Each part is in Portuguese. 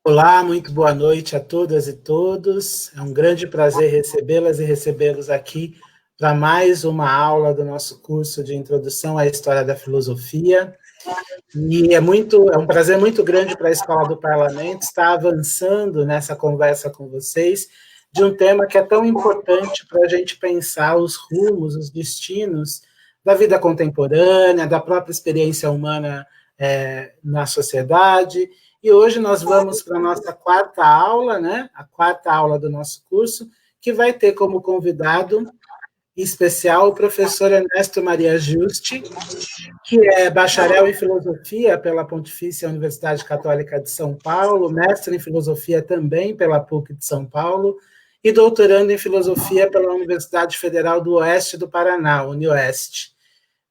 Olá, muito boa noite a todas e todos. É um grande prazer recebê-las e recebê-los aqui para mais uma aula do nosso curso de Introdução à História da Filosofia. E é um prazer muito grande para a Escola do Parlamento estar avançando nessa conversa com vocês de um tema que é tão importante para a gente pensar os rumos, os destinos da vida contemporânea, da própria experiência humana na sociedade. E hoje nós vamos para a nossa quarta aula, né? A quarta aula do nosso curso, que vai ter como convidado especial o professor Ernesto Maria Juste, que é bacharel em filosofia pela Pontifícia Universidade Católica de São Paulo, mestre em filosofia também pela PUC de São Paulo e doutorando em filosofia pela Universidade Federal do Oeste do Paraná, UniOeste.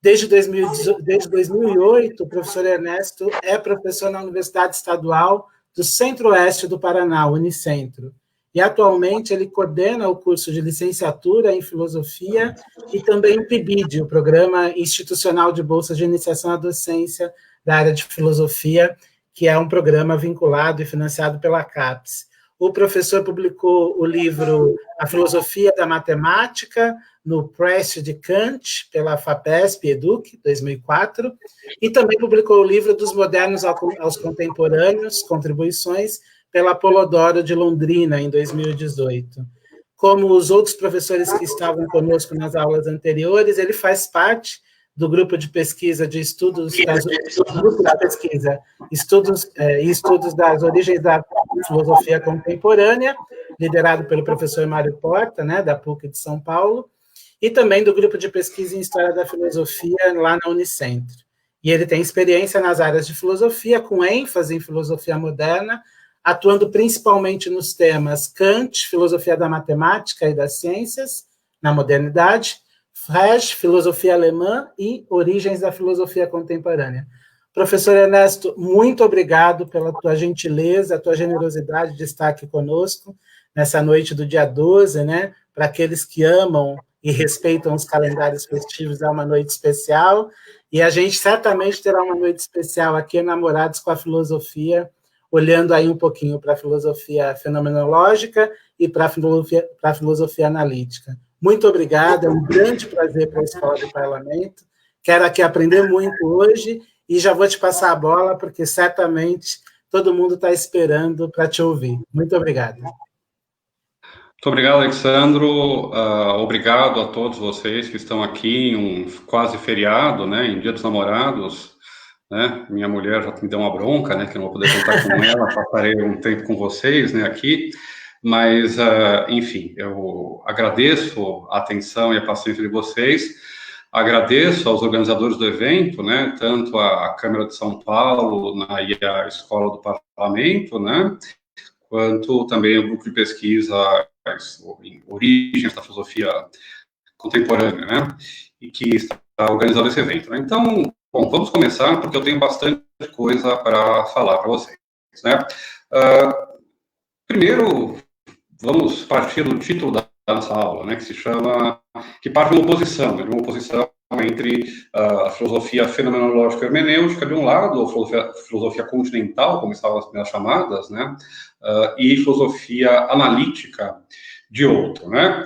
Desde 2008, o professor Ernesto é professor na Universidade Estadual do Centro-Oeste do Paraná, Unicentro. E atualmente ele coordena o curso de licenciatura em filosofia e também o PIBID, o Programa Institucional de Bolsas de Iniciação à Docência da área de filosofia, que é um programa vinculado e financiado pela CAPES. O professor publicou o livro A Filosofia da Matemática, no Press de Kant, pela FAPESP Educ, 2004, e também publicou o livro Dos Modernos aos Contemporâneos, Contribuições, pela Polodoro de Londrina, em 2018. Como os outros professores que estavam conosco nas aulas anteriores, ele faz parte do grupo de pesquisa de estudos estudos das origens da filosofia contemporânea, liderado pelo professor Mário Porta, né, da PUC de São Paulo, e também do grupo de pesquisa em História da Filosofia lá na Unicentro. E ele tem experiência nas áreas de filosofia, com ênfase em filosofia moderna, atuando principalmente nos temas Kant, filosofia da matemática e das ciências, na modernidade, Frege, filosofia alemã e origens da filosofia contemporânea. Professor Ernesto, muito obrigado pela tua gentileza, tua generosidade de estar aqui conosco nessa noite do dia 12, né? Para aqueles que amam e respeitam os calendários festivos, é uma noite especial, e a gente certamente terá uma noite especial aqui, Namorados com a Filosofia, olhando aí um pouquinho para a filosofia fenomenológica e para a filosofia analítica. Muito obrigado, é um grande prazer para a Escola do Parlamento, quero aqui aprender muito hoje, e já vou te passar a bola, porque certamente todo mundo está esperando para te ouvir. Muito obrigado. Muito obrigado, Alexandro. Obrigado a todos vocês que estão aqui em um quase feriado, né, em Dia dos Namorados. Né? Minha mulher já me deu uma bronca, né, que eu não vou poder contar com ela, passarei um tempo com vocês, né, aqui. Mas, enfim, eu agradeço a atenção e a paciência de vocês. Agradeço aos organizadores do evento, né, tanto a Câmara de São Paulo e a Escola do Parlamento, né, quanto também o grupo de pesquisa em origens da filosofia contemporânea, né, e que está organizando esse evento. Né? Então, bom, vamos começar, porque eu tenho bastante coisa para falar para vocês, né. Primeiro, vamos partir do título da nossa aula, né, que parte de uma oposição, né, entre a filosofia fenomenológica hermenêutica, de um lado, a filosofia continental, como estavam as primeiras chamadas, né, e filosofia analítica, de outro, né.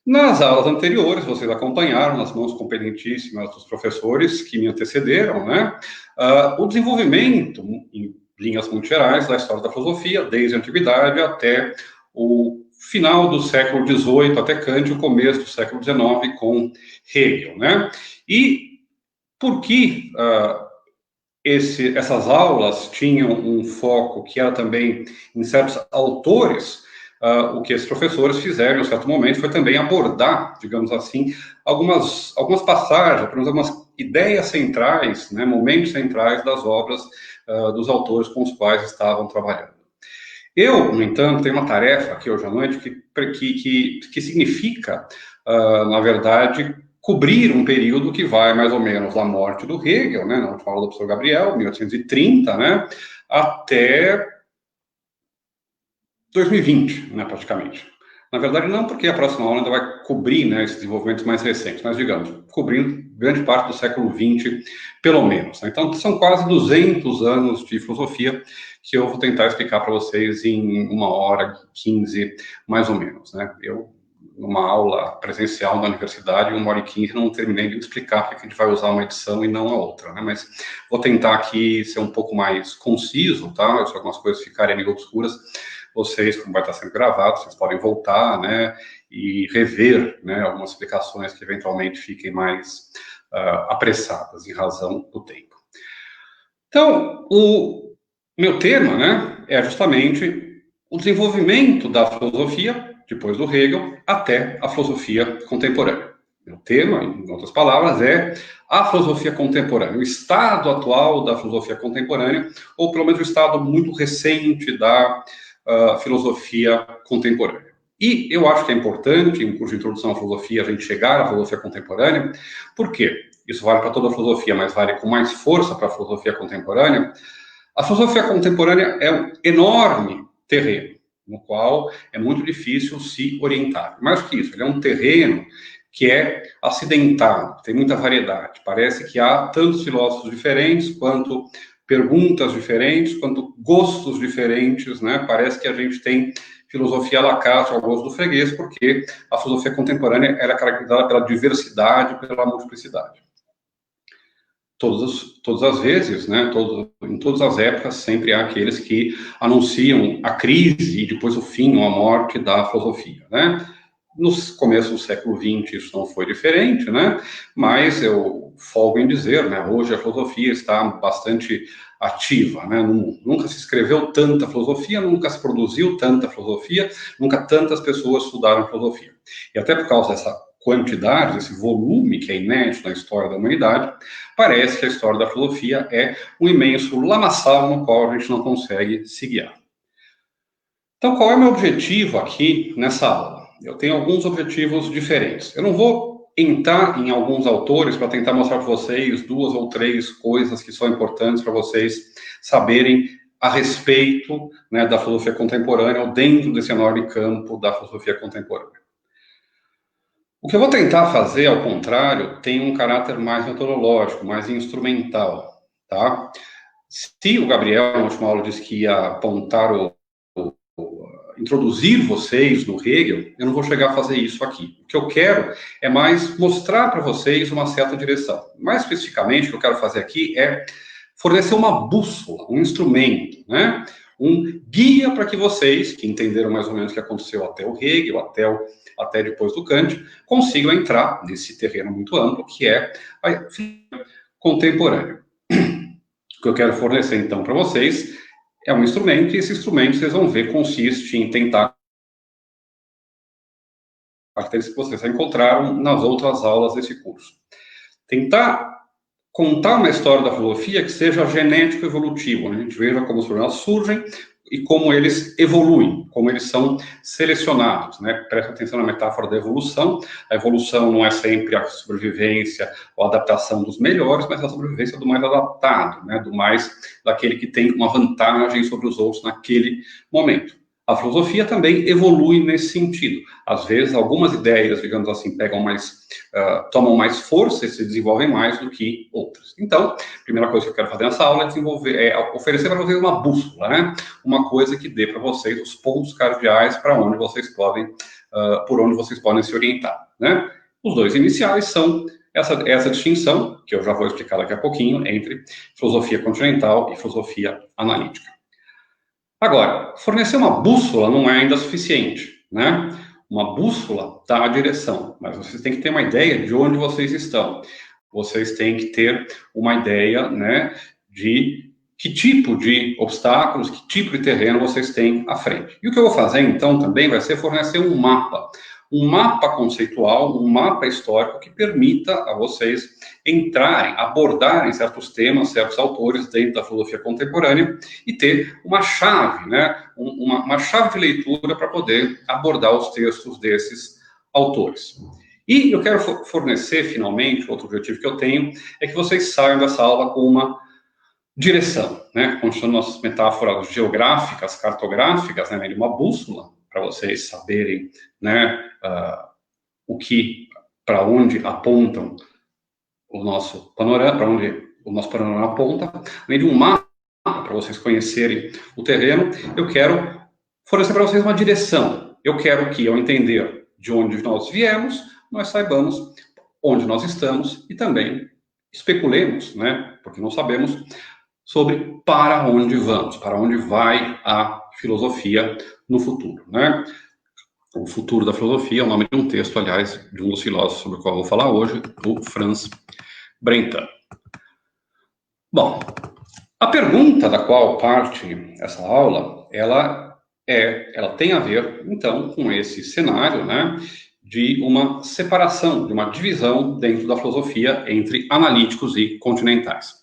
Nas aulas anteriores, vocês acompanharam, nas mãos competentíssimas dos professores que me antecederam, né, o desenvolvimento, em linhas muito gerais, da história da filosofia, desde a antiguidade até o final do século XVIII, até Kant, o começo do século XIX, com Hegel, né? E por que essas aulas tinham um foco que era também em certos autores? O que esses professores fizeram em um certo momento foi também abordar, digamos assim, algumas passagens, algumas ideias centrais, né, momentos centrais das obras dos autores com os quais estavam trabalhando. Eu, no entanto, tenho uma tarefa aqui hoje à noite que significa, na verdade, cobrir um período que vai mais ou menos da morte do Hegel, né, na última aula do professor Gabriel, 1830, né, até 2020, né, praticamente. Na verdade, não porque a próxima aula ainda vai cobrir, né, esses desenvolvimentos mais recentes, mas, digamos, cobrindo grande parte do século XX, pelo menos. Né? Então, são quase 200 anos de filosofia que eu vou tentar explicar para vocês em 1h15, mais ou menos. Né? Eu, numa aula presencial na universidade, 1h15, não terminei de explicar porque a gente vai usar uma edição e não a outra, né? Mas vou tentar aqui ser um pouco mais conciso, tá? Se algumas coisas ficarem meio obscuras, vocês, como vai estar sendo gravado, vocês podem voltar, né? E rever, né? Algumas explicações que eventualmente fiquem mais apressadas em razão do tempo. Então, o meu tema, né? É justamente o desenvolvimento da filosofia depois do Hegel, até a filosofia contemporânea. O tema, em outras palavras, é a filosofia contemporânea, o estado atual da filosofia contemporânea, ou pelo menos o estado muito recente da filosofia contemporânea. E eu acho que é importante, em curso de introdução à filosofia, a gente chegar à filosofia contemporânea. Por quê? Isso vale para toda a filosofia, mas vale com mais força para a filosofia contemporânea. A filosofia contemporânea é um enorme terreno, no qual é muito difícil se orientar. Mais que isso, ele é um terreno que é acidentado, tem muita variedade. Parece que há tantos filósofos diferentes, quanto perguntas diferentes, quanto gostos diferentes, né? Parece que a gente tem filosofia à la carte ao gosto do freguês, porque a filosofia contemporânea era caracterizada pela diversidade, pela multiplicidade. Todas as vezes, né, em todas as épocas, sempre há aqueles que anunciam a crise e depois o fim ou a morte da filosofia, né? No começo do século XX isso não foi diferente, né? Mas eu folgo em dizer, né, hoje a filosofia está bastante ativa, né, no mundo. Nunca se escreveu tanta filosofia, nunca se produziu tanta filosofia, nunca tantas pessoas estudaram filosofia. E até por causa dessa quantidade, esse volume que é inédito na história da humanidade, parece que a história da filosofia é um imenso lamaçal no qual a gente não consegue se guiar. Então, qual é o meu objetivo aqui nessa aula? Eu tenho alguns objetivos diferentes. Eu não vou entrar em alguns autores para tentar mostrar para vocês 2 ou 3 coisas que são importantes para vocês saberem a respeito, né, da filosofia contemporânea ou dentro desse enorme campo da filosofia contemporânea. O que eu vou tentar fazer, ao contrário, tem um caráter mais metodológico, mais instrumental, tá? Se o Gabriel, na última aula, disse que ia apontar introduzir vocês no Hegel, eu não vou chegar a fazer isso aqui. O que eu quero é mais mostrar para vocês uma certa direção. Mais especificamente, o que eu quero fazer aqui é fornecer uma bússola, um instrumento, né? Um guia para que vocês, que entenderam mais ou menos o que aconteceu até o Hegel, até depois do Kant, consigam entrar nesse terreno muito amplo, que é a filosofia contemporânea. O que eu quero fornecer, então, para vocês é um instrumento, e esse instrumento, vocês vão ver, consiste em tentar características que vocês já encontraram nas outras aulas desse curso. Tentar contar uma história da filosofia que seja genético-evolutiva, onde a gente veja como os problemas surgem e como eles evoluem, como eles são selecionados, né? Presta atenção na metáfora da evolução. A evolução não é sempre a sobrevivência ou a adaptação dos melhores, mas a sobrevivência do mais adaptado, né? Daquele que tem uma vantagem sobre os outros naquele momento. A filosofia também evolui nesse sentido. Às vezes, algumas ideias, digamos assim, tomam mais força e se desenvolvem mais do que outras. Então, a primeira coisa que eu quero fazer nessa aula é oferecer para vocês uma bússola, né? Uma coisa que dê para vocês os pontos cardeais para onde vocês podem, por onde vocês podem se orientar, né? Os 2 iniciais são essa distinção, que eu já vou explicar daqui a pouquinho, entre filosofia continental e filosofia analítica. Agora, fornecer uma bússola não é ainda suficiente, né? Uma bússola dá a direção, mas vocês têm que ter uma ideia de onde vocês estão. Vocês têm que ter uma ideia, né, de que tipo de obstáculos, que tipo de terreno vocês têm à frente. E o que eu vou fazer, então, também vai ser fornecer um mapa conceitual, um mapa histórico que permita a vocês entrarem, abordarem certos temas, certos autores dentro da filosofia contemporânea e ter uma chave, né, uma chave de leitura para poder abordar os textos desses autores. E eu quero fornecer, finalmente, outro objetivo que eu tenho, é que vocês saiam dessa aula com uma direção, né, continuando nossas metáforas geográficas, cartográficas, né, de uma bússola, para vocês saberem, né, para onde apontam o nosso panorama, para onde o nosso panorama aponta, além de um mapa para vocês conhecerem o terreno, eu quero fornecer para vocês uma direção. Eu quero que, ao entender de onde nós viemos, nós saibamos onde nós estamos e também especulemos, né, porque não sabemos, sobre para onde vamos, para onde vai a filosofia no futuro, né? O Futuro da Filosofia é o nome de um texto, aliás, de um dos filósofos sobre o qual eu vou falar hoje, o Franz Brentano. Bom, a pergunta da qual parte essa aula, ela tem a ver, então, com esse cenário, né, de uma separação, de uma divisão dentro da filosofia entre analíticos e continentais.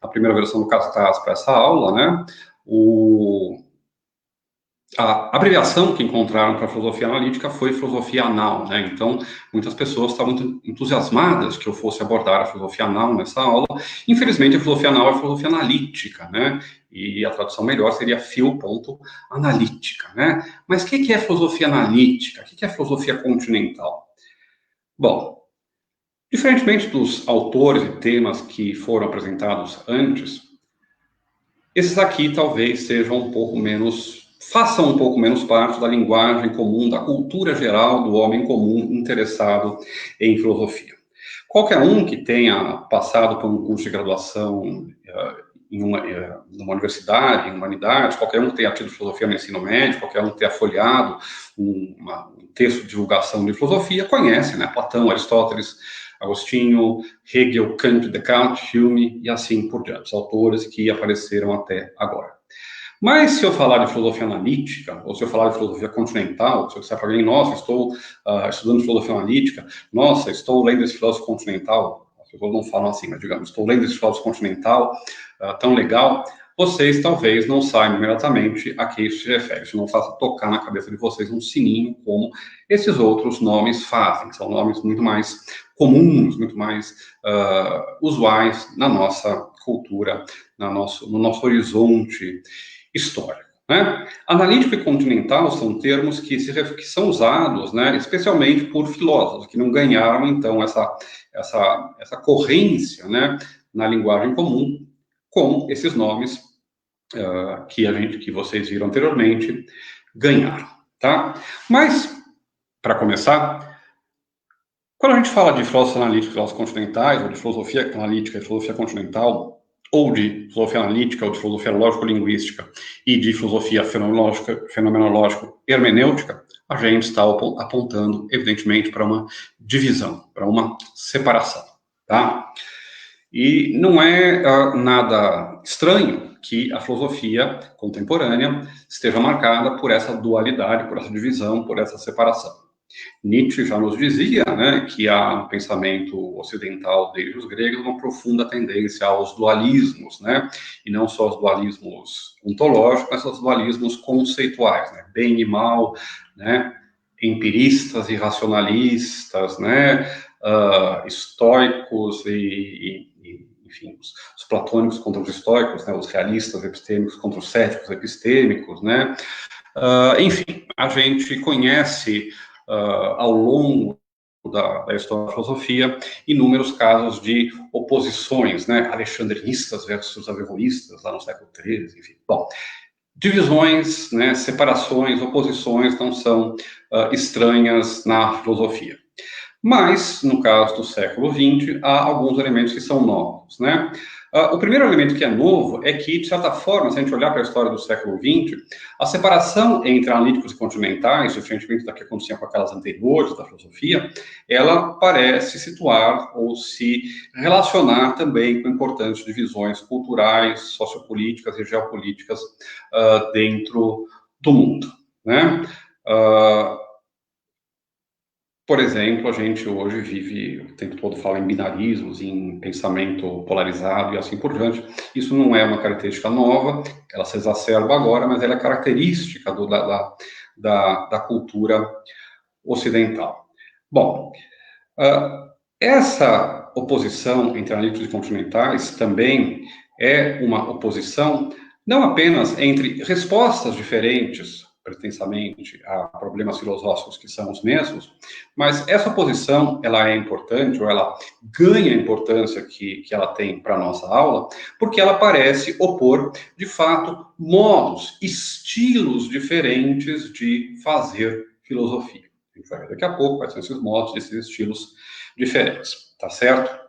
A primeira versão do cartaz para essa aula, né, a abreviação que encontraram para a filosofia analítica foi filosofia anal, né? Então, muitas pessoas estavam muito entusiasmadas que eu fosse abordar a filosofia anal nessa aula. Infelizmente, a filosofia anal é a filosofia analítica, né? E a tradução melhor seria fio.analítica, né? Mas o que é filosofia analítica? O que é filosofia continental? Bom, diferentemente dos autores e temas que foram apresentados antes, esses aqui talvez sejam um pouco menos... façam um pouco menos parte da linguagem comum, da cultura geral do homem comum interessado em filosofia. Qualquer um que tenha passado por um curso de graduação numa universidade, em humanidades, qualquer um que tenha tido filosofia no ensino médio, qualquer um que tenha folheado um texto de divulgação de filosofia, conhece, né? Platão, Aristóteles, Agostinho, Hegel, Kant, Descartes, Hume e assim por diante, os autores que apareceram até agora. Mas se eu falar de filosofia analítica, ou se eu falar de filosofia continental, se eu disser para alguém, nossa, estou estudando filosofia analítica, nossa, estou lendo esse filósofo continental, as pessoas não falam assim, mas digamos, estou lendo esse filósofo continental, tão legal, vocês talvez não saibam imediatamente a que isso se refere, isso não faça tocar na cabeça de vocês um sininho, como esses outros nomes fazem, são nomes muito mais comuns, muito mais usuais na nossa cultura, no nosso horizonte histórico, né? Analítico e continental são termos que são usados, né, especialmente por filósofos que não ganharam, então, essa corrência, né, na linguagem comum com esses nomes que vocês viram anteriormente ganharam, tá? Mas, para começar, quando a gente fala de filósofos analíticos e filósofos continentais, ou de filosofia analítica e filosofia continental, ou de filosofia analítica, ou de filosofia lógico-linguística, e de filosofia fenomenológico-hermenêutica, a gente está apontando, evidentemente, para uma divisão, para uma separação, tá? E não é nada estranho que a filosofia contemporânea esteja marcada por essa dualidade, por essa divisão, por essa separação. Nietzsche já nos dizia, né, que há no pensamento ocidental desde os gregos uma profunda tendência aos dualismos, né, e não só os dualismos ontológicos, mas os dualismos conceituais, né, bem e mal, né, empiristas e racionalistas, né, estoicos enfim, os platônicos contra os estoicos, né, os realistas epistêmicos contra os céticos epistêmicos, né, enfim, a gente conhece ao longo da história da filosofia inúmeros casos de oposições, né, alexandrinistas versus averroístas, lá no século XIII, enfim. Bom, divisões, né, separações, oposições não são estranhas na filosofia. Mas, no caso do século XX, há alguns elementos que são novos, né? O primeiro elemento que é novo é que, de certa forma, se a gente olhar para a história do século XX, a separação entre analíticos e continentais, diferentemente da que acontecia com aquelas anteriores da filosofia, ela parece situar ou se relacionar também com importantes divisões culturais, sociopolíticas e geopolíticas dentro do mundo, né? Por exemplo, a gente hoje vive, o tempo todo fala em binarismos, em pensamento polarizado e assim por diante. Isso não é uma característica nova, ela se exacerba agora, mas ela é característica da cultura ocidental. Bom, essa oposição entre analíticos e continentais também é uma oposição não apenas entre respostas diferentes pretensamente a problemas filosóficos que são os mesmos, mas essa oposição, ela é importante, ou ela ganha a importância que ela tem para a nossa aula, porque ela parece opor, de fato, modos, estilos diferentes de fazer filosofia. A gente vai ver daqui a pouco quais são esses modos, esses estilos diferentes, tá certo?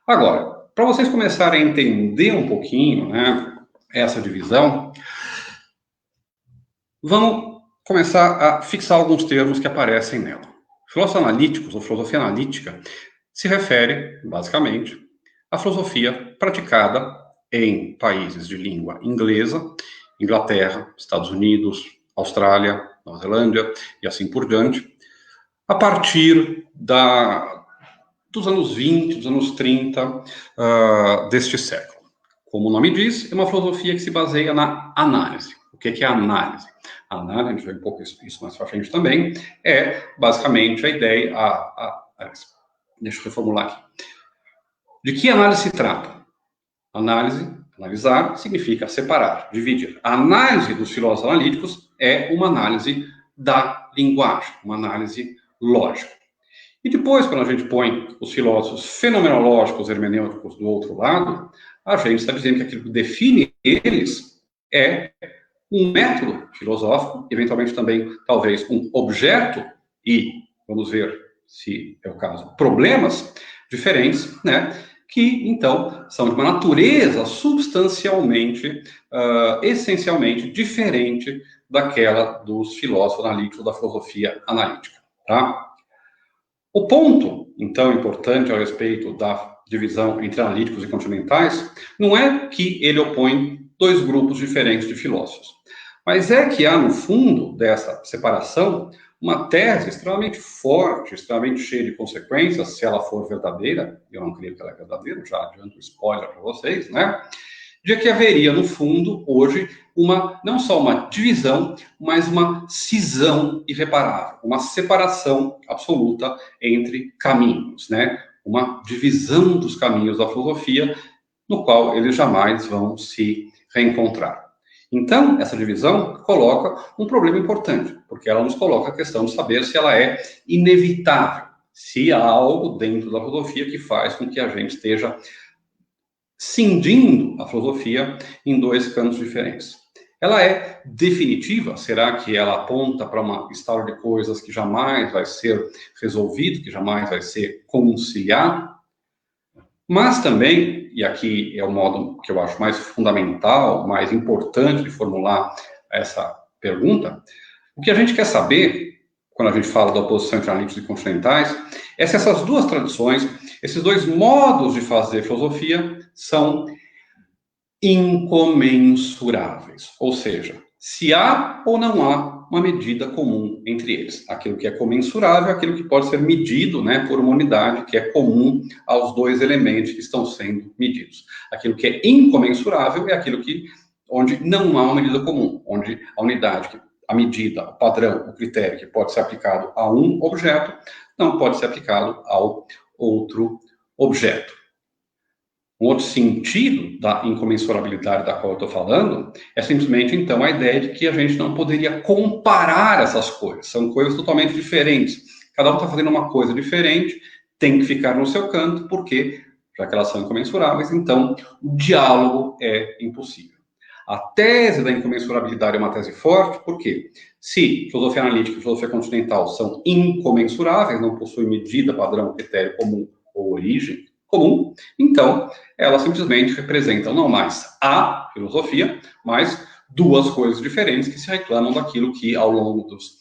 Agora, para vocês começarem a entender um pouquinho, né, essa divisão, vamos começar a fixar alguns termos que aparecem nela. Filósofos analíticos, ou filosofia analítica, se refere, basicamente, à filosofia praticada em países de língua inglesa, Inglaterra, Estados Unidos, Austrália, Nova Zelândia e assim por diante, a partir dos anos 20, dos anos 30 deste século. Como o nome diz, é uma filosofia que se baseia na análise. O que é a análise? A análise, a gente vai ver um pouco isso mais para frente também, é basicamente a ideia, deixa eu reformular aqui. De que análise se trata? Analisar significa separar, dividir. A análise dos filósofos analíticos é uma análise da linguagem, uma análise lógica. E depois, quando a gente põe os filósofos fenomenológicos, hermenêuticos do outro lado, a gente está dizendo que aquilo que define eles é um método filosófico, eventualmente também, talvez, um objeto, e vamos ver se é o caso, problemas diferentes, né, que, então, são de uma natureza substancialmente, essencialmente diferente daquela dos filósofos analíticos, da filosofia analítica, tá? O ponto, então, importante a respeito da divisão entre analíticos e continentais não é que ele opõe dois grupos diferentes de filósofos, mas é que há, no fundo dessa separação, uma tese extremamente forte, extremamente cheia de consequências, se ela for verdadeira, eu não creio que ela é verdadeira, já adianto um spoiler para vocês, né? De que haveria, no fundo, hoje, não só uma divisão, mas uma cisão irreparável, uma separação absoluta entre caminhos, né? Uma divisão dos caminhos da filosofia, no qual eles jamais vão se reencontrar. Então, essa divisão coloca um problema importante, porque ela nos coloca a questão de saber se ela é inevitável, se há algo dentro da filosofia que faz com que a gente esteja cindindo a filosofia em dois cantos diferentes. Ela é definitiva? Será que ela aponta para uma estado de coisas que jamais vai ser resolvido, que jamais vai ser conciliado? Mas também, e aqui é o modo que eu acho mais fundamental, mais importante de formular essa pergunta, o que a gente quer saber, quando a gente fala da oposição entre analíticos e continentais, é se essas duas tradições, esses dois modos de fazer filosofia, são incomensuráveis. Ou seja, se há ou não há uma medida comum entre eles. Aquilo que é comensurável é aquilo que pode ser medido, né, por uma unidade que é comum aos dois elementos que estão sendo medidos. Aquilo que é incomensurável é aquilo onde não há uma medida comum, onde a unidade, a medida, o padrão, o critério que pode ser aplicado a um objeto, não pode ser aplicado ao outro objeto. Um outro sentido da incomensurabilidade da qual eu estou falando é simplesmente, então, a ideia de que a gente não poderia comparar essas coisas. São coisas totalmente diferentes. Cada um está fazendo uma coisa diferente, tem que ficar no seu canto, porque, já que elas são incomensuráveis, então, o diálogo é impossível. A tese da incomensurabilidade é uma tese forte, porque se filosofia analítica e filosofia continental são incomensuráveis, não possuem medida, padrão, critério comum ou origem comum, então elas simplesmente representam não mais a filosofia, mas duas coisas diferentes que se reclamam daquilo que ao longo dos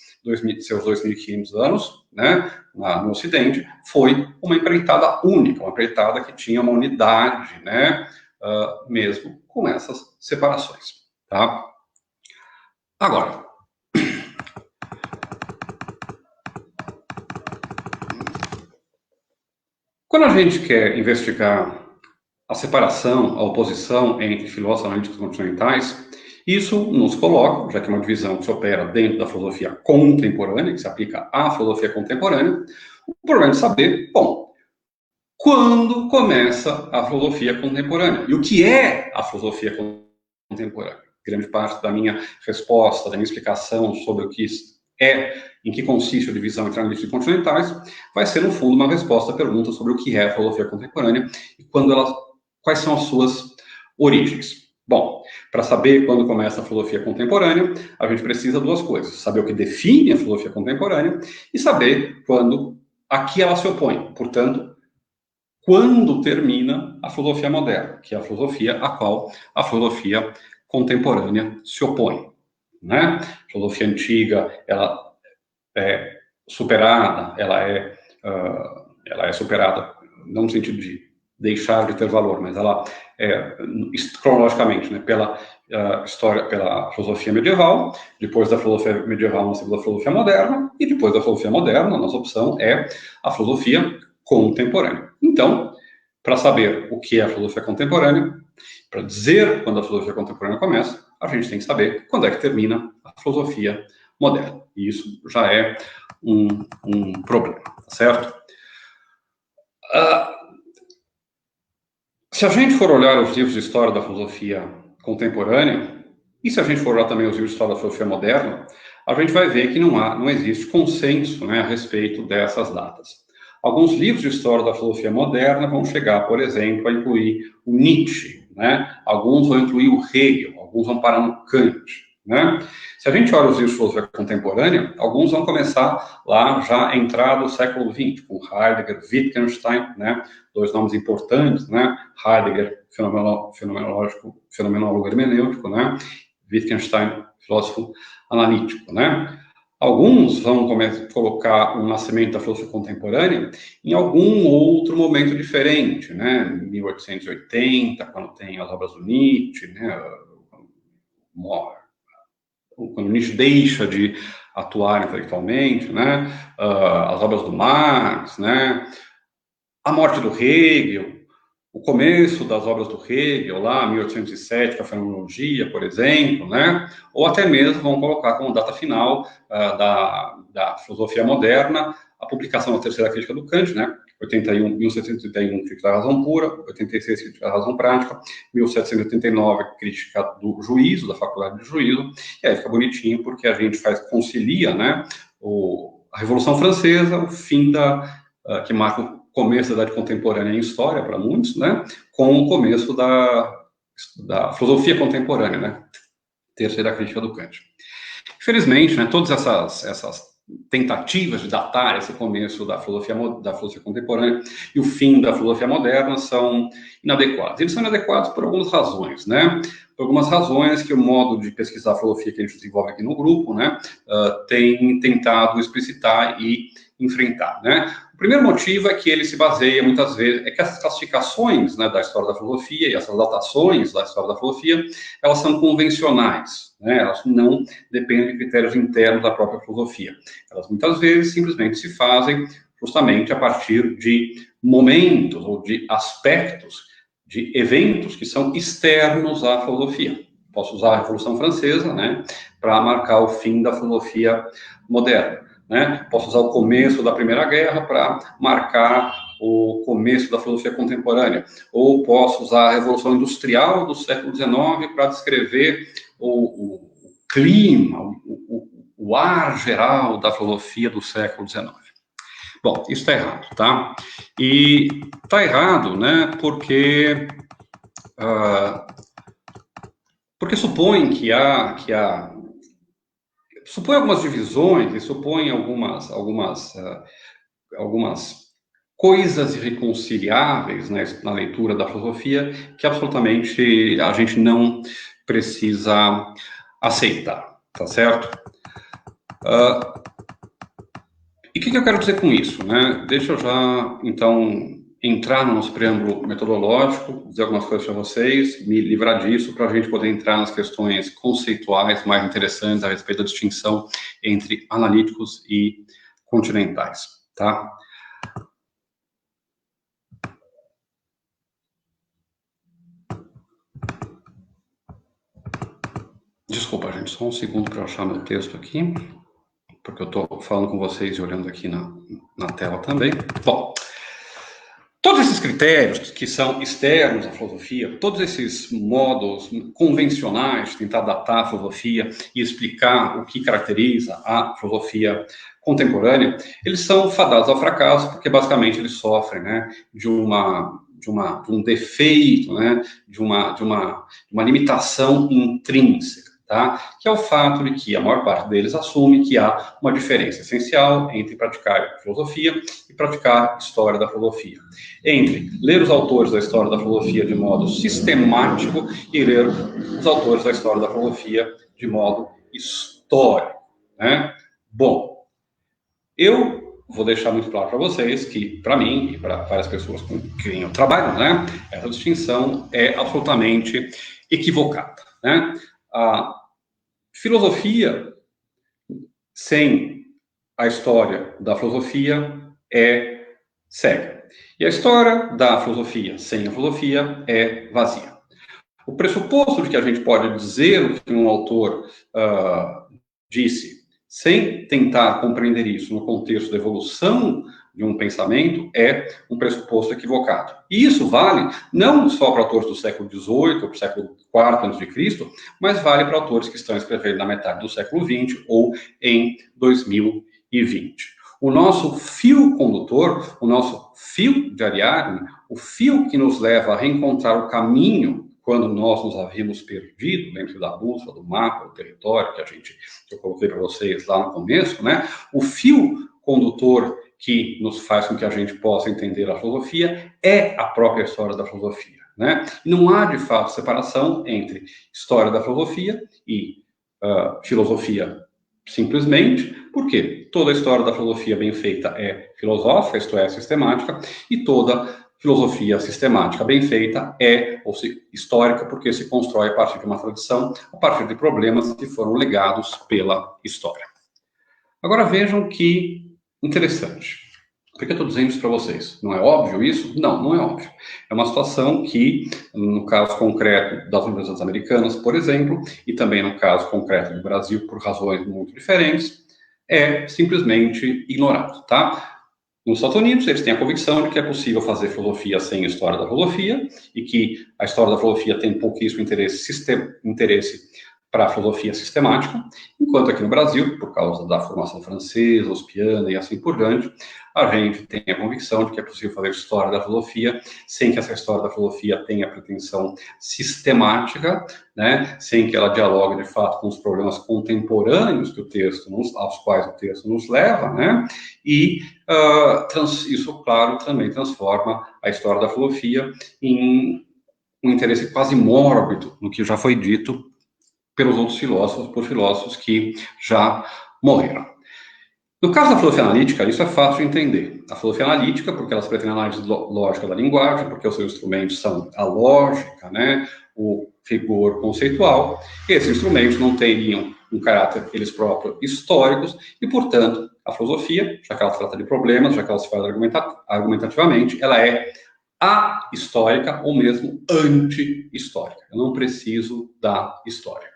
seus 2.500 anos, né, no Ocidente, foi uma empreitada única, uma empreitada que tinha uma unidade, né, mesmo com essas separações, tá? Agora, quando a gente quer investigar a separação, a oposição entre filósofos analíticos continentais, isso nos coloca, já que é uma divisão que se opera dentro da filosofia contemporânea, que se aplica à filosofia contemporânea, o problema de saber, bom, quando começa a filosofia contemporânea? E o que é a filosofia contemporânea? grande parte da minha resposta, da minha explicação sobre o que em que consiste a divisão entre analíticos e continentais, vai ser, no fundo, uma resposta à pergunta sobre o que é a filosofia contemporânea e quais são as suas origens. Bom, para saber quando começa a filosofia contemporânea, a gente precisa de duas coisas: saber o que define a filosofia contemporânea e saber a que ela se opõe. Portanto, quando termina a filosofia moderna, que é a filosofia a qual a filosofia contemporânea se opõe, né? A filosofia antiga, ela é superada, ela é superada não no sentido de deixar de ter valor, mas ela é cronologicamente, né, pela história, pela filosofia medieval. Depois da filosofia medieval, nós temos a filosofia moderna, e depois da filosofia moderna, a nossa opção é a filosofia contemporânea. Então, para saber o que é a filosofia contemporânea, para dizer quando a filosofia contemporânea começa, a gente tem que saber quando é que termina a filosofia moderna. E isso já é um problema, certo? Se a gente for olhar os livros de história da filosofia contemporânea, e se a gente for olhar também os livros de história da filosofia moderna, a gente vai ver que não existe consenso, né, a respeito dessas datas. Alguns livros de história da filosofia moderna vão chegar, por exemplo, a incluir o Nietzsche, né? Alguns vão incluir o Hegel, alguns vão parar no Kant, né? Se a gente olha os livros de filosofia contemporânea, alguns vão começar lá já entrado no século XX, com Heidegger, Wittgenstein, né? Dois nomes importantes, né? Heidegger, fenomenólogo hermenêutico, né? Wittgenstein, filósofo analítico, né? Alguns vão colocar o nascimento da filosofia contemporânea em algum outro momento diferente, né? 1880, quando tem as obras do Nietzsche, né? Quando Nietzsche deixa de atuar intelectualmente, né? As obras do Marx, né? A morte do Hegel, o começo das obras do Hegel, lá, 1807, com a fenomenologia, por exemplo, né? Ou até mesmo vão colocar como data final da filosofia moderna a publicação da terceira crítica do Kant, né? 1781, crítica da razão pura, 86, crítica da razão prática, 1789, crítica do juízo, da faculdade de juízo, e aí fica bonitinho porque a gente concilia, né, a Revolução Francesa, o fim que marca o começo da idade contemporânea em história, para muitos, né, com o começo da filosofia contemporânea, né, terceira crítica do Kant. Infelizmente, né, todas essas tentativas de datar esse começo da filosofia contemporânea e o fim da filosofia moderna são inadequados. Eles são inadequados por algumas razões, né? Por algumas razões que o modo de pesquisar a filosofia que a gente desenvolve aqui no grupo, né, tem tentado explicitar e enfrentar, né? O primeiro motivo é que ele se baseia, muitas vezes, que essas classificações, né, da história da filosofia e essas datações da história da filosofia, elas são convencionais, né? Elas não dependem de critérios internos da própria filosofia. Elas, muitas vezes, simplesmente se fazem justamente a partir de momentos ou de aspectos, de eventos que são externos à filosofia. Posso usar a Revolução Francesa, né, para marcar o fim da filosofia moderna. Né? Posso usar o começo da Primeira Guerra para marcar o começo da filosofia contemporânea. Ou posso usar a Revolução Industrial do século XIX para descrever o clima, o ar geral da filosofia do século XIX. Bom, isso está errado, tá? E está errado, né, porque supõe supõe algumas divisões e supõe algumas coisas irreconciliáveis, né, na leitura da filosofia que absolutamente a gente não precisa aceitar, tá certo? E o que eu quero dizer com isso, né? Deixa eu já, então, entrar no nosso preâmbulo metodológico, dizer algumas coisas para vocês, me livrar disso para a gente poder entrar nas questões conceituais mais interessantes a respeito da distinção entre analíticos e continentais, tá? Desculpa, gente, só um segundo para eu achar meu texto aqui, porque eu estou falando com vocês e olhando aqui na tela também. Bom, todos esses critérios que são externos à filosofia, todos esses modos convencionais de tentar datar a filosofia e explicar o que caracteriza a filosofia contemporânea, eles são fadados ao fracasso, porque basicamente eles sofrem, né, de um defeito, né, de uma limitação intrínseca, tá? Que é o fato de que a maior parte deles assume que há uma diferença essencial entre praticar filosofia e praticar história da filosofia. Entre ler os autores da história da filosofia de modo sistemático e ler os autores da história da filosofia de modo histórico, né? Bom, eu vou deixar muito claro para vocês que, para mim e para várias pessoas com quem eu trabalho, né, essa distinção é absolutamente equivocada, né? A filosofia sem a história da filosofia é cega. E a história da filosofia sem a filosofia é vazia. O pressuposto de que a gente pode dizer o que um autor disse, sem tentar compreender isso no contexto da evolução de um pensamento, é um pressuposto equivocado. E isso vale não só para autores do século XVIII ou do século IV a.C., mas vale para autores que estão escrevendo na metade do século XX ou em 2020. O nosso fio condutor, o nosso fio de Ariadne, o fio que nos leva a reencontrar o caminho quando nós nos havíamos perdido dentro da bússola, do mapa, do território que eu coloquei para vocês lá no começo, né? O fio condutor que nos faz com que a gente possa entender a filosofia é a própria história da filosofia, né? Não há, de fato, separação entre história da filosofia e filosofia simplesmente, porque toda a história da filosofia bem feita é filosófica, isto é, sistemática, e toda filosofia sistemática bem feita é histórica, porque se constrói a partir de uma tradição, a partir de problemas que foram legados pela história. Agora vejam que interessante. Por que eu estou dizendo isso para vocês? Não é óbvio isso? Não, não é óbvio. É uma situação que, no caso concreto das universidades americanas, por exemplo, e também no caso concreto do Brasil, por razões muito diferentes, é simplesmente ignorado, tá? Nos Estados Unidos, eles têm a convicção de que é possível fazer filosofia sem história da filosofia e que a história da filosofia tem pouquíssimo interesse para a filosofia sistemática, enquanto aqui no Brasil, por causa da formação francesa, hospiana e assim por diante, a gente tem a convicção de que é possível fazer história da filosofia sem que essa história da filosofia tenha pretensão sistemática, né, sem que ela dialogue de fato com os problemas contemporâneos que aos quais o texto nos leva, né, e isso, claro, também transforma a história da filosofia em um interesse quase mórbido no que já foi dito pelos outros filósofos, por filósofos que já morreram. No caso da filosofia analítica, isso é fácil de entender. A filosofia analítica, porque elas pretendem análise lógica da linguagem, porque os seus instrumentos são a lógica, né, o rigor conceitual, esses instrumentos não teriam um caráter, eles próprios, históricos, e, portanto, a filosofia, já que ela trata de problemas, já que ela se faz argumentativamente, ela é ahistórica ou mesmo anti-histórica. Eu não preciso da história.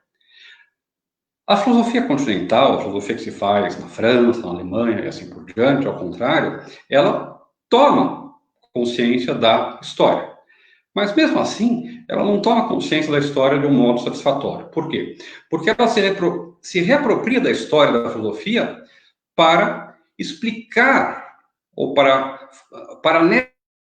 A filosofia continental, a filosofia que se faz na França, na Alemanha e assim por diante, ao contrário, ela toma consciência da história. Mas, mesmo assim, ela não toma consciência da história de um modo satisfatório. Por quê? Porque ela se reapropria da história da filosofia para explicar ou para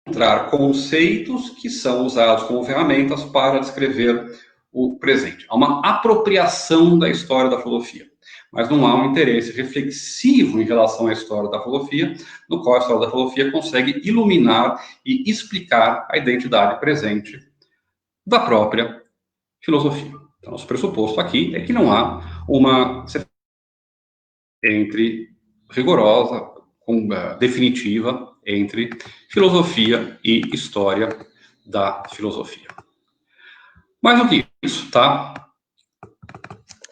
encontrar conceitos que são usados como ferramentas para descrever o presente. Há uma apropriação da história da filosofia, mas não há um interesse reflexivo em relação à história da filosofia, no qual a história da filosofia consegue iluminar e explicar a identidade presente da própria filosofia. Então, nosso pressuposto aqui é que não há uma rigorosa, definitiva, entre filosofia e história da filosofia. Mais do que isso, tá?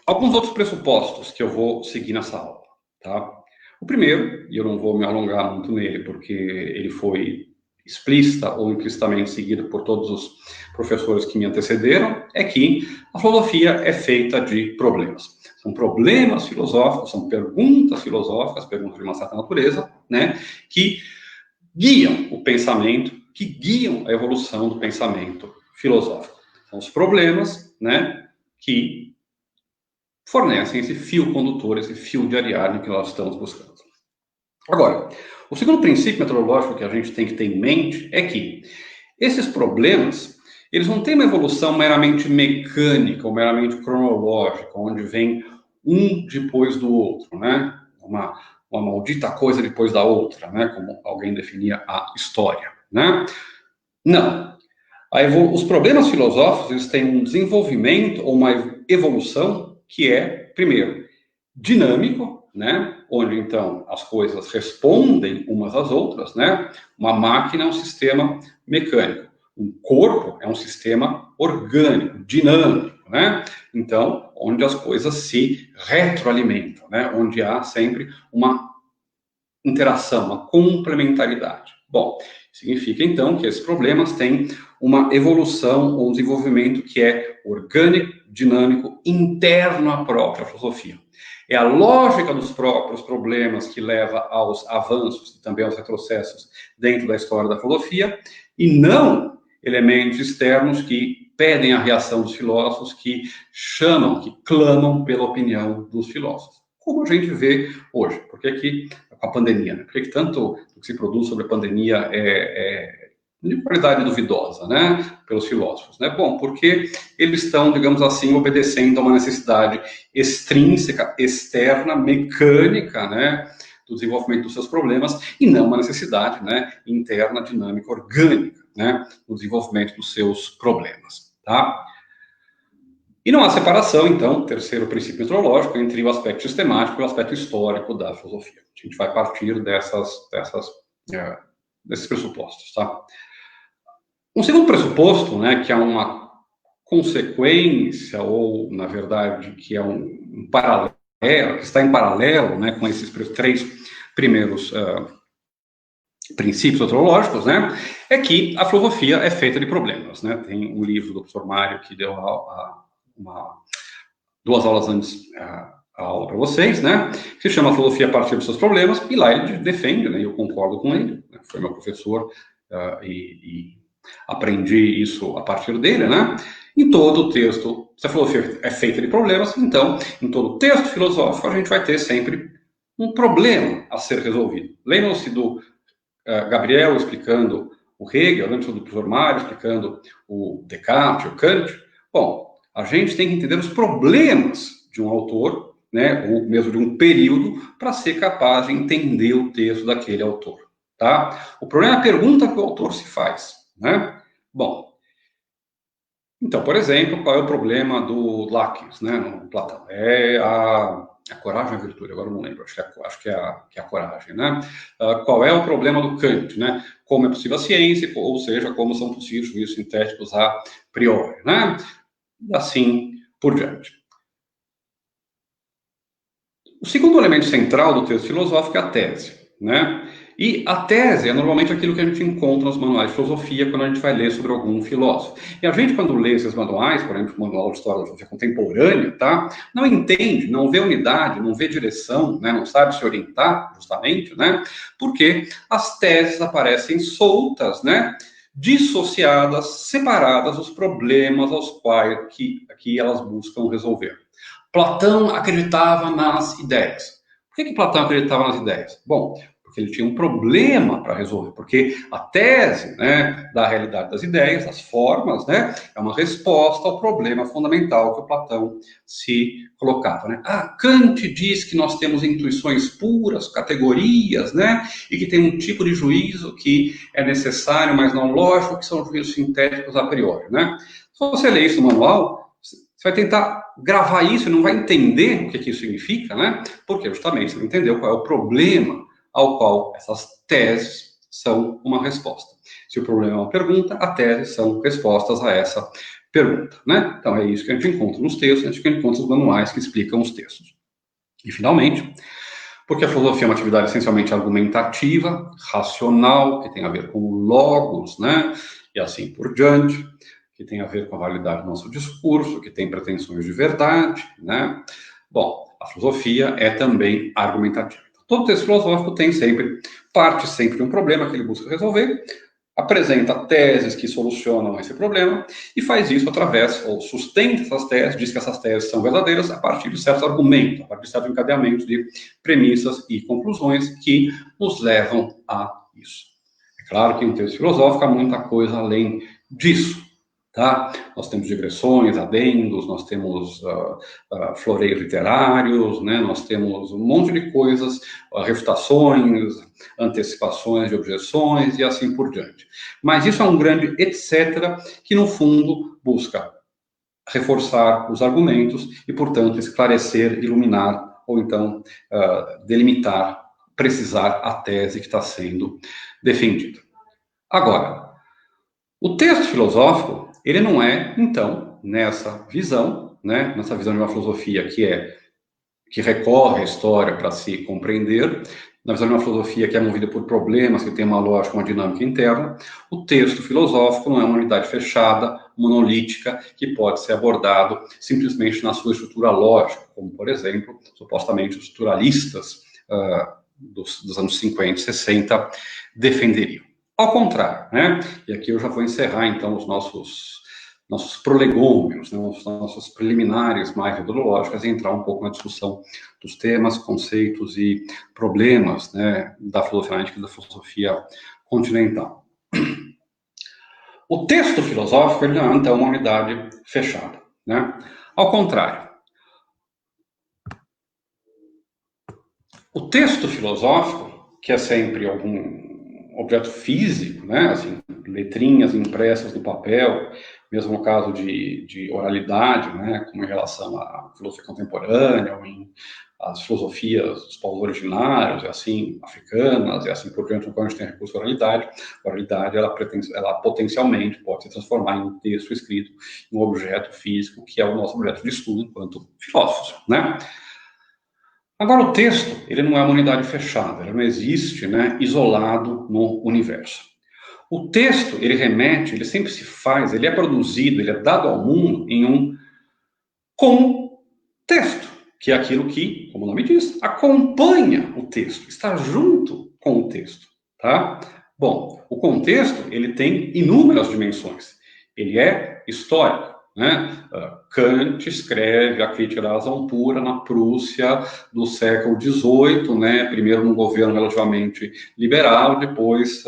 Alguns outros pressupostos que eu vou seguir nessa aula, tá? O primeiro, e eu não vou me alongar muito nele, porque ele foi explícita ou implicitamente seguido por todos os professores que me antecederam, é que a filosofia é feita de problemas. São problemas filosóficos, são perguntas filosóficas, perguntas de uma certa natureza, né, que guiam o pensamento, que guiam a evolução do pensamento filosófico. São os problemas, né, que fornecem esse fio condutor, esse fio de Ariadne que nós estamos buscando. Agora, o segundo princípio metodológico que a gente tem que ter em mente é que esses problemas, eles não têm uma evolução meramente mecânica ou meramente cronológica, onde vem um depois do outro, né? Uma maldita coisa depois da outra, né? Como alguém definia a história, né? Não. Os problemas filosóficos, eles têm um desenvolvimento ou uma evolução que é, primeiro, dinâmico, né? Onde, então, as coisas respondem umas às outras, né? Uma máquina é um sistema mecânico. Um corpo é um sistema orgânico, dinâmico, né? Então, onde as coisas se retroalimentam, né? Onde há sempre uma interação, uma complementaridade. Bom, significa, então, que esses problemas têm uma evolução ou um desenvolvimento que é orgânico, dinâmico, interno à própria filosofia. É a lógica dos próprios problemas que leva aos avanços e também aos retrocessos dentro da história da filosofia, e não elementos externos que pedem a reação dos filósofos, que chamam, que clamam pela opinião dos filósofos. Como a gente vê hoje. Por que que, com a pandemia, né? Por que tanto o que se produz sobre a pandemia é de qualidade duvidosa, né, pelos filósofos, né? Bom, porque eles estão, digamos assim, obedecendo a uma necessidade extrínseca, externa, mecânica, né, do desenvolvimento dos seus problemas, e não uma necessidade, né, interna, dinâmica, orgânica, né, do desenvolvimento dos seus problemas, tá? E não há separação, então, terceiro princípio metodológico, entre o aspecto sistemático e o aspecto histórico da filosofia. A gente vai partir desses pressupostos, tá? Um segundo pressuposto, né, que é uma consequência, ou, na verdade, que é um paralelo, que está em paralelo, né, com esses três primeiros princípios metodológicos, né, é que a filosofia é feita de problemas, né? Tem um livro do professor Mário que deu 2 aulas antes a aula para vocês, né, que se chama Filosofia a partir dos seus problemas, e lá ele defende, né, e eu concordo com ele, né, foi meu professor e aprendi isso a partir dele, né? Em todo o texto, se a filosofia é feita de problemas, então, em todo texto filosófico, a gente vai ter sempre um problema a ser resolvido. Lembram-se do Gabriel explicando o Hegel, lembram-se do professor Mário explicando o Descartes, o Kant? Bom, a gente tem que entender os problemas de um autor, né, ou mesmo de um período, para ser capaz de entender o texto daquele autor, tá? O problema é a pergunta que o autor se faz, né? Bom, então, por exemplo, qual é o problema do Laques, né, no Platão? É a coragem ou a virtude? Agora eu não lembro, acho que é a coragem, né? Qual é o problema do Kant, né? Como é possível a ciência, ou seja, como são possíveis juízos sintéticos a priori, né? E assim por diante. O segundo elemento central do texto filosófico é a tese, né? E a tese é normalmente aquilo que a gente encontra nos manuais de filosofia quando a gente vai ler sobre algum filósofo. E a gente, quando lê esses manuais, por exemplo, o Manual de História da Filosofia Contemporânea, tá? Não entende, não vê unidade, não vê direção, né? Não sabe se orientar, justamente, né? Porque as teses aparecem soltas, né? Dissociadas, separadas dos problemas aos quais que elas buscam resolver. Platão acreditava nas ideias. Por que Platão acreditava nas ideias? Bom, porque ele tinha um problema para resolver, porque a tese, né, da realidade das ideias, das formas, né, é uma resposta ao problema fundamental que o Platão se colocava, né? Kant diz que nós temos intuições puras, categorias, né, e que tem um tipo de juízo que é necessário, mas não lógico, que são juízos sintéticos a priori, né? Se você ler isso no manual, você vai tentar gravar isso e não vai entender o que isso significa, né? Porque justamente você não entendeu qual é o problema ao qual essas teses são uma resposta. Se o problema é uma pergunta, a tese são respostas a essa pergunta, né? Então é isso que a gente encontra nos textos, é isso que a gente encontra nos manuais que explicam os textos. E finalmente, porque a filosofia é uma atividade essencialmente argumentativa, racional, que tem a ver com o logos, né? E assim por diante, que tem a ver com a validade do nosso discurso, que tem pretensões de verdade, né? Bom, a filosofia é também argumentativa. Todo texto filosófico tem sempre, parte sempre de um problema que ele busca resolver, apresenta teses que solucionam esse problema e faz isso através, ou sustenta essas teses, diz que essas teses são verdadeiras a partir de certos argumentos, a partir de certo encadeamento de premissas e conclusões que nos levam a isso. É claro que em um texto filosófico há muita coisa além disso. Tá? Nós temos digressões, adendos, nós temos floreios literários, né? Nós temos um monte de coisas, refutações, antecipações de objeções e assim por diante. Mas isso é um grande etc. que, no fundo, busca reforçar os argumentos e, portanto, esclarecer, iluminar ou então delimitar, precisar a tese que está sendo defendida. Agora, o texto filosófico, ele não é, então, nessa visão, né, nessa visão de uma filosofia que recorre à história para se compreender, na visão de uma filosofia que é movida por problemas, que tem uma lógica, uma dinâmica interna, o texto filosófico não é uma unidade fechada, monolítica, que pode ser abordado simplesmente na sua estrutura lógica, como, por exemplo, supostamente os estruturalistas dos anos 50 e 60 defenderiam. Ao contrário, né? E aqui eu já vou encerrar, então, os nossos prolegômenos, né? Os nossos preliminares mais metodológicos e entrar um pouco na discussão dos temas, conceitos e problemas, né, da filosofia analítica e da filosofia continental. O texto filosófico, ele não é, então, uma unidade fechada, né? Ao contrário, o texto filosófico, que é sempre algum objeto físico, né, assim, letrinhas impressas no papel, mesmo no caso de oralidade, né, como em relação à filosofia contemporânea, ou em as filosofias dos povos originários, e assim, africanas, e assim por diante, quando a gente tem recurso à oralidade, a oralidade, ela potencialmente pode se transformar em um texto escrito, em um objeto físico, que é o nosso objeto de estudo enquanto filósofos, né? Agora, o texto, ele não é uma unidade fechada, ele não existe, né, isolado no universo. O texto, ele remete, ele sempre se faz, ele é produzido, ele é dado ao mundo em um contexto, que é aquilo que, como o nome diz, acompanha o texto, está junto com o texto, tá? Bom, o contexto, ele tem inúmeras dimensões. Ele é histórico, né? Kant escreve a Crítica da Razão Pura na Prússia do século XVIII, né? Primeiro num governo relativamente liberal, depois,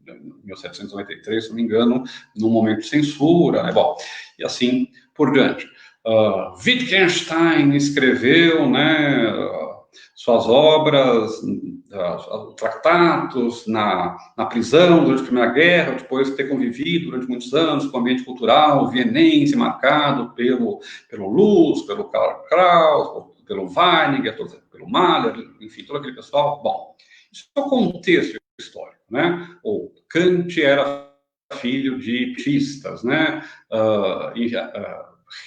em 1793, se não me engano, num momento de censura, né? Bom, e assim por diante. Wittgenstein escreveu, né, suas obras, tratados na prisão durante a Primeira Guerra, depois de ter convivido durante muitos anos com o ambiente cultural vienense, marcado pelo Luz, pelo Karl Kraus, pelo Weininger, pelo Mahler, enfim, todo aquele pessoal. Bom, isso é o contexto histórico, né? O Kant era filho de pietistas, né?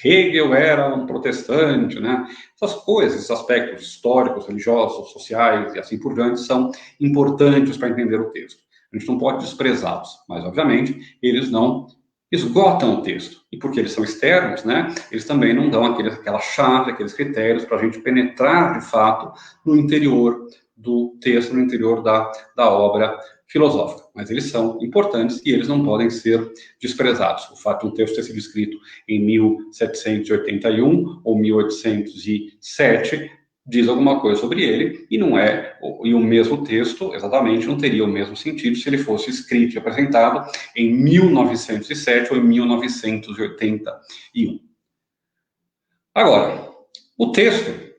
Hegel era um protestante, né? Essas coisas, esses aspectos históricos, religiosos, sociais e assim por diante são importantes para entender o texto. A gente não pode desprezá-los, mas, obviamente, eles não esgotam o texto. E porque eles são externos, né? Eles também não dão aquela chave, aqueles critérios para a gente penetrar, de fato, no interior do texto, no interior da obra filosófica, mas eles são importantes e eles não podem ser desprezados. O fato de um texto ter sido escrito em 1781 ou 1807 diz alguma coisa sobre ele e não é, e o mesmo texto exatamente não teria o mesmo sentido se ele fosse escrito e apresentado em 1907 ou em 1981. Agora, o texto,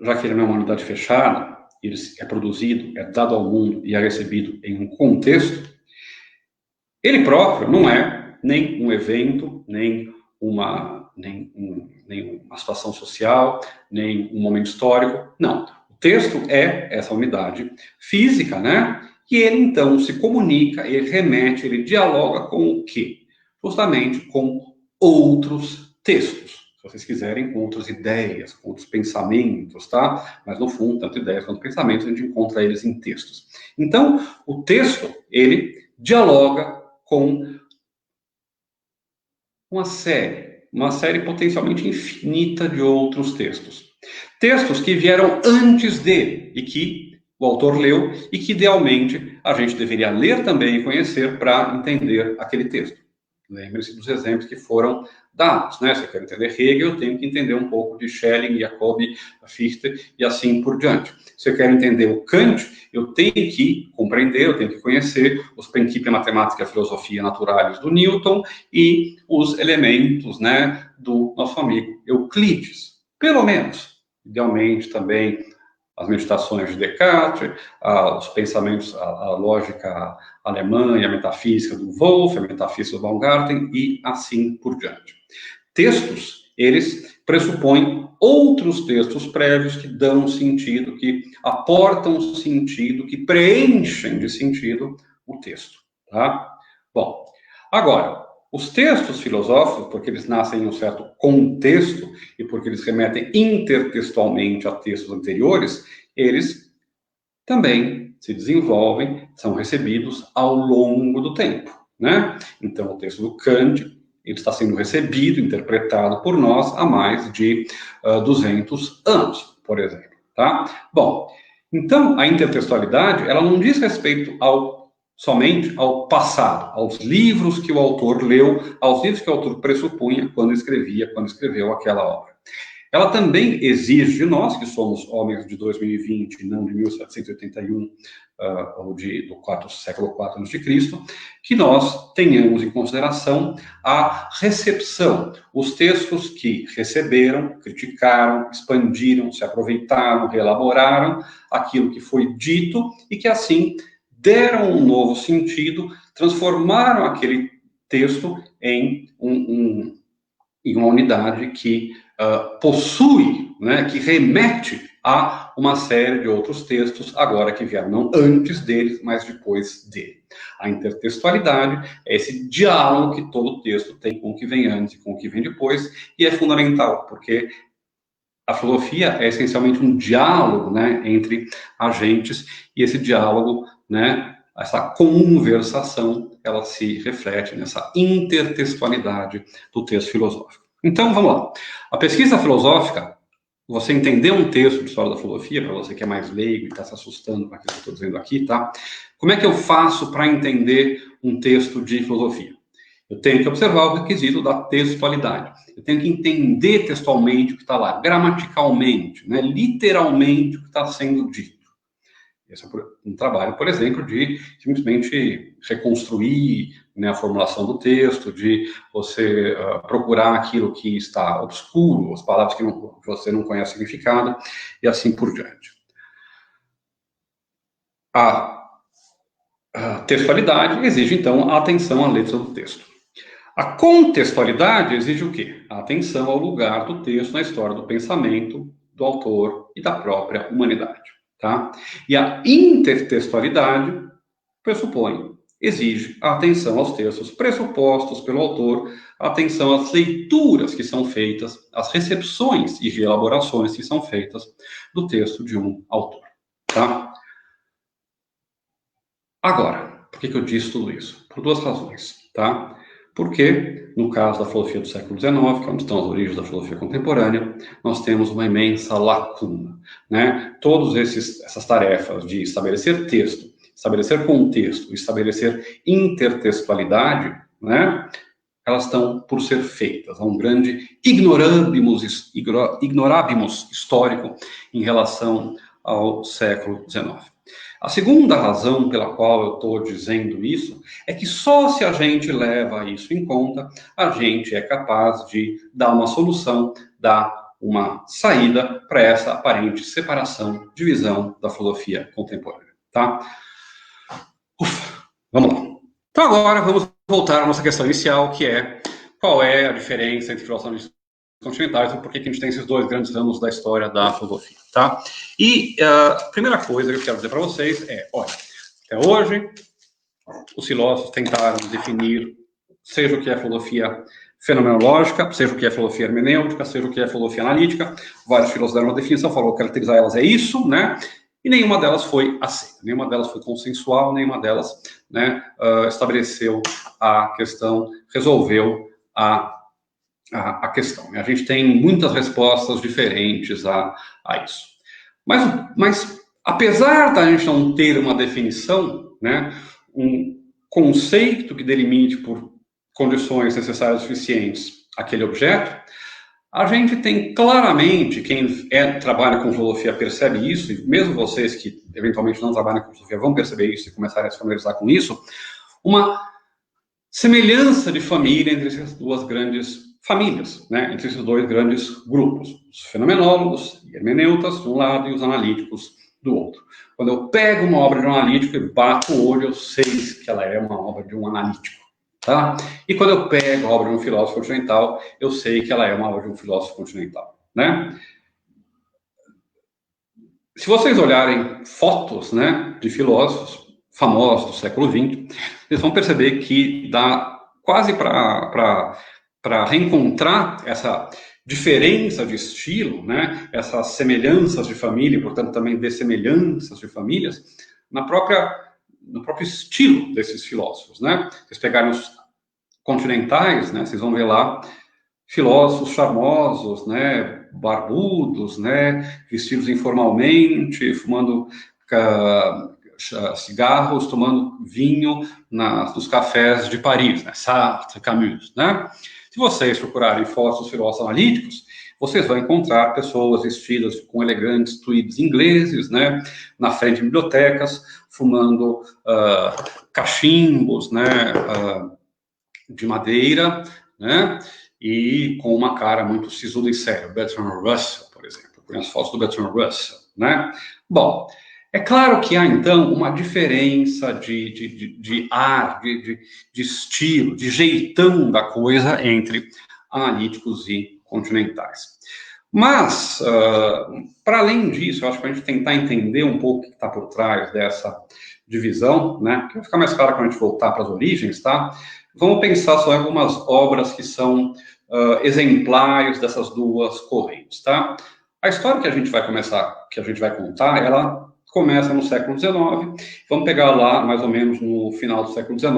já que ele não é uma unidade fechada, ele é produzido, é dado ao mundo e é recebido em um contexto, ele próprio não é nem um evento, nem uma situação social, nem um momento histórico, não. O texto é essa unidade física, né? E ele, então, se comunica, ele remete, ele dialoga com o quê? Justamente com outros textos. Se vocês quiserem, com outras ideias, com outros pensamentos, tá? Mas, no fundo, tanto ideias quanto pensamentos, a gente encontra eles em textos. Então, o texto, ele dialoga com uma série potencialmente infinita de outros textos. Textos que vieram antes dele e que o autor leu e que, idealmente, a gente deveria ler também e conhecer para entender aquele texto. Lembre-se dos exemplos que foram dados, né? Se eu quero entender Hegel, eu tenho que entender um pouco de Schelling, Jacobi, Fichte e assim por diante. Se eu quero entender o Kant, eu tenho que compreender, eu tenho que conhecer os princípios matemática e filosofia naturais do Newton e os elementos, né, do nosso amigo Euclides. Pelo menos, idealmente também, as meditações de Descartes, os pensamentos, a lógica alemã e a metafísica do Wolff, a metafísica do Baumgarten e assim por diante. Textos, eles pressupõem outros textos prévios que dão sentido, que aportam sentido, que preenchem de sentido o texto, tá? Bom, agora, os textos filosóficos, porque eles nascem em um certo contexto e porque eles remetem intertextualmente a textos anteriores, eles também se desenvolvem, são recebidos ao longo do tempo, né? Então, o texto do Kant, ele está sendo recebido, interpretado por nós há mais de 200 anos, por exemplo, tá? Bom, então, a intertextualidade, ela não diz respeito somente ao passado, aos livros que o autor leu, aos livros que o autor pressupunha quando escreveu aquela obra. Ela também exige de nós, que somos homens de 2020, não de 1781, ou do século IV a.C., que nós tenhamos em consideração a recepção, os textos que receberam, criticaram, expandiram, se aproveitaram, reelaboraram aquilo que foi dito e que, assim, deram um novo sentido, transformaram aquele texto em uma unidade que possui, né, que remete a uma série de outros textos, agora que vieram não antes deles, mas depois dele. A intertextualidade é esse diálogo que todo texto tem com o que vem antes e com o que vem depois, e é fundamental, porque a filosofia é essencialmente um diálogo, né, entre agentes, e esse diálogo, né, essa conversação, ela se reflete nessa intertextualidade do texto filosófico. Então, vamos lá. A pesquisa filosófica, você entender um texto de história da filosofia, para você que é mais leigo e está se assustando com aquilo que eu estou dizendo aqui, tá? Como é que eu faço para entender um texto de filosofia? Eu tenho que observar o requisito da textualidade. Eu tenho que entender textualmente o que está lá, gramaticalmente, né, literalmente o que está sendo dito. Esse é um trabalho, por exemplo, de simplesmente reconstruir, né, a formulação do texto, de você procurar aquilo que está obscuro, as palavras que você não conhece o significado, e assim por diante. A textualidade exige, então, a atenção à letra do texto. A contextualidade exige o quê? A atenção ao lugar do texto na história do pensamento, do autor e da própria humanidade. Tá? E a intertextualidade exige a atenção aos textos pressupostos pelo autor, a atenção às leituras que são feitas, às recepções e reelaborações que são feitas do texto de um autor. Tá? Agora, por que eu disse tudo isso? Por duas razões. Tá? Porque, no caso da filosofia do século XIX, que é onde estão as origens da filosofia contemporânea, nós temos uma imensa lacuna, né? Todas essas tarefas de estabelecer texto, estabelecer contexto, estabelecer intertextualidade, né? Elas estão por ser feitas. Há um grande ignorabimus histórico em relação ao século XIX. A segunda razão pela qual eu estou dizendo isso é que só se a gente leva isso em conta, a gente é capaz de dar uma solução, dar uma saída para essa aparente separação, divisão da filosofia contemporânea, tá? Vamos lá. Então agora vamos voltar à nossa questão inicial, que é qual é a diferença entre filosofia continentais e por que a gente tem esses dois grandes ramos da história da filosofia, tá? E a primeira coisa que eu quero dizer para vocês é, olha, até hoje, os filósofos tentaram definir, seja o que é filosofia fenomenológica, seja o que é filosofia hermenêutica, seja o que é filosofia analítica, vários filósofos deram uma definição, falou que caracterizar elas é isso, né? E nenhuma delas foi aceita, nenhuma delas foi consensual, nenhuma delas, né, estabeleceu a questão, resolveu a questão. A gente tem muitas respostas diferentes a isso. Mas apesar da gente não ter uma definição, né, um conceito que delimite por condições necessárias e suficientes aquele objeto, a gente tem claramente, quem trabalha com filosofia percebe isso, e mesmo vocês que eventualmente não trabalham com filosofia vão perceber isso e começarem a se familiarizar com isso, uma semelhança de família entre essas duas grandes famílias, né? Entre esses dois grandes grupos, os fenomenólogos e hermeneutas de um lado e os analíticos do outro. Quando eu pego uma obra de um analítico e bato o olho, eu sei que ela é uma obra de um analítico. Tá? E quando eu pego a obra de um filósofo continental, eu sei que ela é uma obra de um filósofo continental. Né? Se vocês olharem fotos, né, de filósofos famosos do século XX, vocês vão perceber que dá quase para reencontrar essa diferença de estilo, né, essas semelhanças de família, e, portanto, também dessemelhanças de famílias, no próprio estilo desses filósofos, né? Vocês pegarem os continentais, né? Vocês vão ver lá filósofos charmosos, né? Barbudos, né? Vestidos informalmente, fumando cigarros, tomando vinho nos cafés de Paris, né? Sartre, Camus, né? Se vocês procurarem fotos dos filósofos analíticos, vocês vão encontrar pessoas vestidas com elegantes tweeds ingleses, né, na frente de bibliotecas, fumando cachimbos, né, de madeira, né, e com uma cara muito sisuda e séria. Bertrand Russell, por exemplo. Eu conheço fotos do Bertrand Russell, né? Bom, é claro que há, então, uma diferença de ar, de estilo, de jeitão da coisa entre analíticos e continentais. Mas, para além disso, eu acho que a gente tentar entender um pouco o que está por trás dessa divisão, né, que vai ficar mais claro quando a gente voltar para as origens, tá? Vamos pensar só em algumas obras que são exemplares dessas duas correntes, tá? A história que a gente vai contar, ela começa no século XIX, vamos pegar lá, mais ou menos no final do século XIX,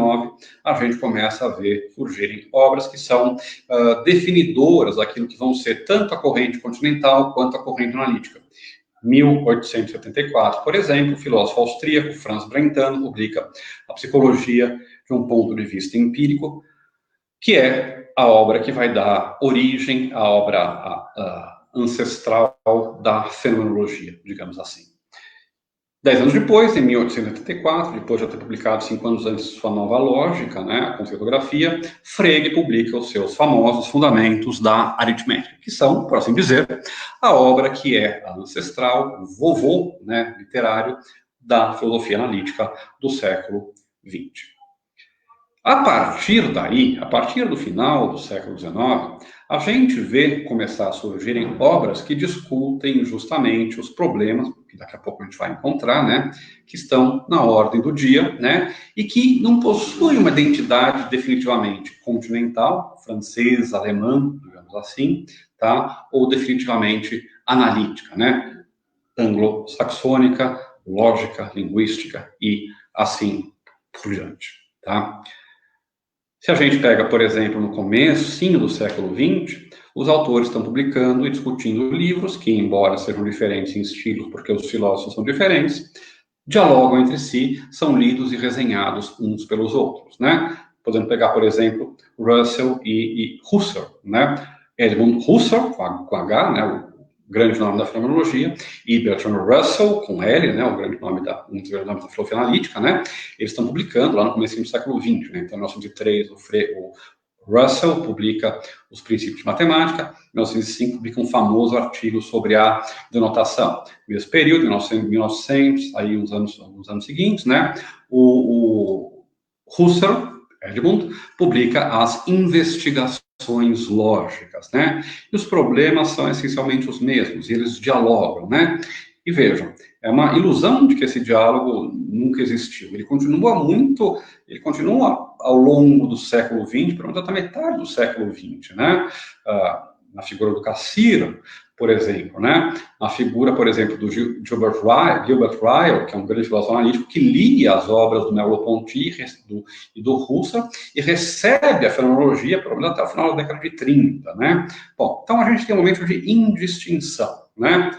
a gente começa a ver surgirem obras que são definidoras daquilo que vão ser tanto a corrente continental quanto a corrente analítica. 1874, por exemplo, o filósofo austríaco Franz Brentano publica A Psicologia de um Ponto de Vista Empírico, que é a obra que vai dar origem à obra ancestral da fenomenologia, digamos assim. 10 anos depois, em 1884, depois de ter publicado 5 anos antes sua nova lógica, né, a conceitografia, Frege publica os seus famosos Fundamentos da Aritmética, que são, por assim dizer, a obra que é a ancestral, o vovô, né, literário da filosofia analítica do século XX. A partir daí, a partir do final do século XIX, a gente vê começar a surgirem obras que discutem justamente os problemas, que daqui a pouco a gente vai encontrar, né, que estão na ordem do dia, né, e que não possuem uma identidade definitivamente continental, francesa, alemã, digamos assim, tá, ou definitivamente analítica, né, anglo-saxônica, lógica, linguística e assim por diante, tá? Se a gente pega, por exemplo, no comecinho do século XX, os autores estão publicando e discutindo livros que, embora sejam diferentes em estilo, porque os filósofos são diferentes, dialogam entre si, são lidos e resenhados uns pelos outros, né? Podemos pegar, por exemplo, Russell e Husserl, né? Edmund Husserl, com H, né? O grande nome da fenomenologia, e Bertrand Russell, com L, né, um dos grandes nomes da filosofia analítica, né, eles estão publicando lá no começo do século XX, né, então em 1903 o Russell publica os princípios de matemática, em 1905 publica um famoso artigo sobre a denotação. Mesmo período, 1900, aí uns anos seguintes, né, o Husserl, Edmund, publica as investigações lógicas, né? E os problemas são essencialmente os mesmos, e eles dialogam, né? E vejam, é uma ilusão de que esse diálogo nunca existiu. Ele continua ao longo do século XX, pelo menos até metade do século XX, né? Na figura do Cassiro, por exemplo, né? Na figura, por exemplo, do Gilbert Ryle, que é um grande filósofo analítico, que lia as obras do Merleau-Ponty e do Husserl e recebe a fenomenologia, pelo menos até o final da década de 30, né? Bom, então a gente tem um momento de indistinção, né?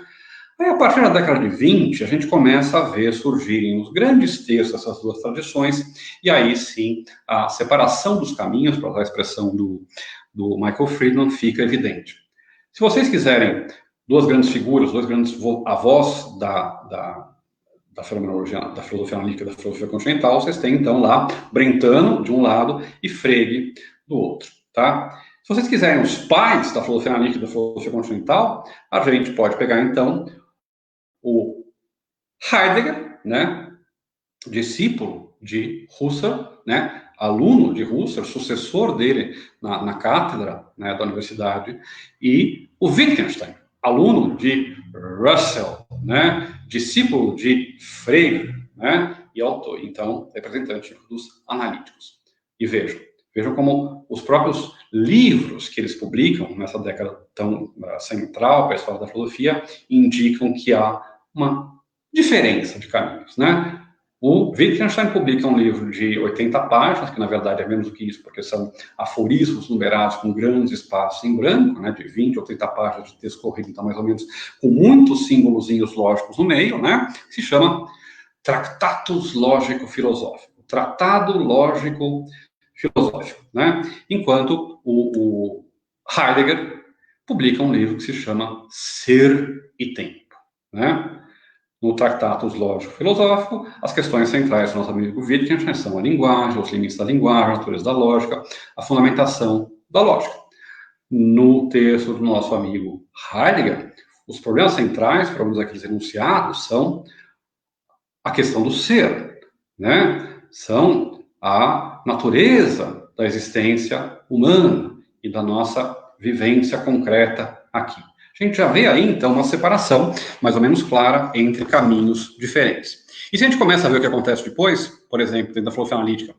Aí, a partir da década de 20, a gente começa a ver surgirem os grandes textos dessas duas tradições, e aí sim, a separação dos caminhos, para usar a expressão do Michael Friedman, fica evidente. Se vocês quiserem duas grandes figuras, dois grandes avós da fenomenologia, da filosofia analítica e da filosofia continental, vocês têm, então, lá Brentano, de um lado, e Frege, do outro, tá? Se vocês quiserem os pais da filosofia analítica e da filosofia continental, a gente pode pegar, então, o Heidegger, né, discípulo de Husserl, né, aluno de Husserl, sucessor dele na cátedra, né, da universidade, e o Wittgenstein, aluno de Russell, né, discípulo de Frege, né, e autor, então, representante dos analíticos. E vejam como os próprios livros que eles publicam nessa década tão central para a história da filosofia indicam que há uma diferença de caminhos, né? O Wittgenstein publica um livro de 80 páginas, que na verdade é menos do que isso, porque são aforismos numerados com grandes espaços em branco, né, de 20 ou 30 páginas de texto corrido, então mais ou menos com muitos símbolozinhos lógicos no meio, né, se chama Tractatus Lógico-Filosófico, Tratado Lógico-Filosófico, né, enquanto o Heidegger publica um livro que se chama Ser e Tempo, né. No Tractatus Lógico-Filosófico, as questões centrais do nosso amigo Wittgenstein são a linguagem, os limites da linguagem, a natureza da lógica, a fundamentação da lógica. No texto do nosso amigo Heidegger, os problemas centrais, para alguns daqueles enunciados, são a questão do ser, né? São a natureza da existência humana e da nossa vivência concreta aqui. A gente já vê aí, então, uma separação mais ou menos clara entre caminhos diferentes. E se a gente começa a ver o que acontece depois, por exemplo, dentro da filosofia analítica,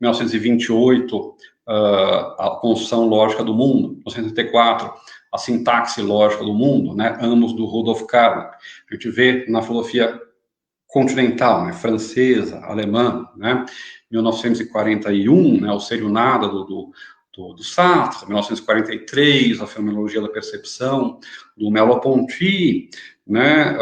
1928, a construção lógica do mundo, 1934, a sintaxe lógica do mundo, né, ambos do Rudolf Carnap. A gente vê na filosofia continental, né, francesa, alemã, né, 1941, né, o Ser e o Nada do Sartre, 1943, a fenomenologia da percepção, do Merleau-Ponty, né,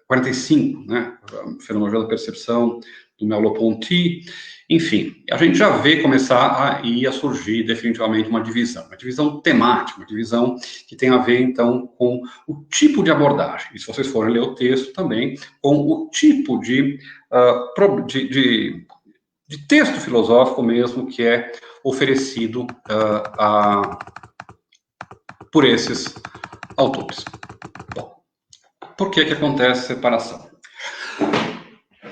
45, né, a fenomenologia da percepção do Merleau-Ponty, enfim, a gente já vê começar a surgir definitivamente uma divisão temática, uma divisão que tem a ver, então, com o tipo de abordagem, e se vocês forem ler o texto também, com o tipo de texto filosófico mesmo que é oferecido por esses autores. Bom, por que acontece a separação?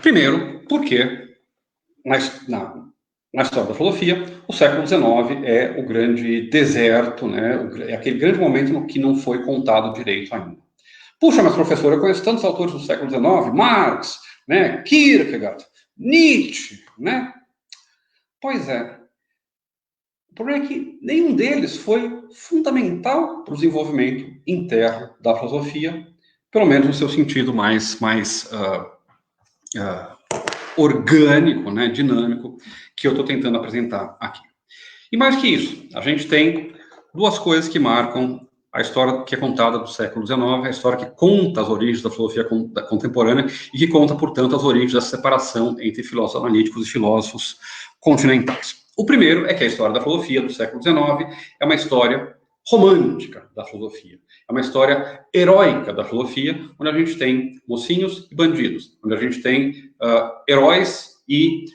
Primeiro, porque na história da filosofia, o século XIX é o grande deserto, né? É aquele grande momento no que não foi contado direito ainda. Puxa, mas professor, eu conheço tantos autores do século XIX, Marx, né, Kierkegaard, Nietzsche, né? Pois é. O problema é que nenhum deles foi fundamental para o desenvolvimento interno da filosofia, pelo menos no seu sentido mais orgânico, né, dinâmico, que eu estou tentando apresentar aqui. E mais que isso, a gente tem duas coisas que marcam a história que é contada do século XIX, a história que conta as origens da filosofia contemporânea e que conta, portanto, as origens da separação entre filósofos analíticos e filósofos continentais. O primeiro é que a história da filosofia do século XIX é uma história romântica da filosofia. É uma história heróica da filosofia, onde a gente tem mocinhos e bandidos, onde a gente tem heróis e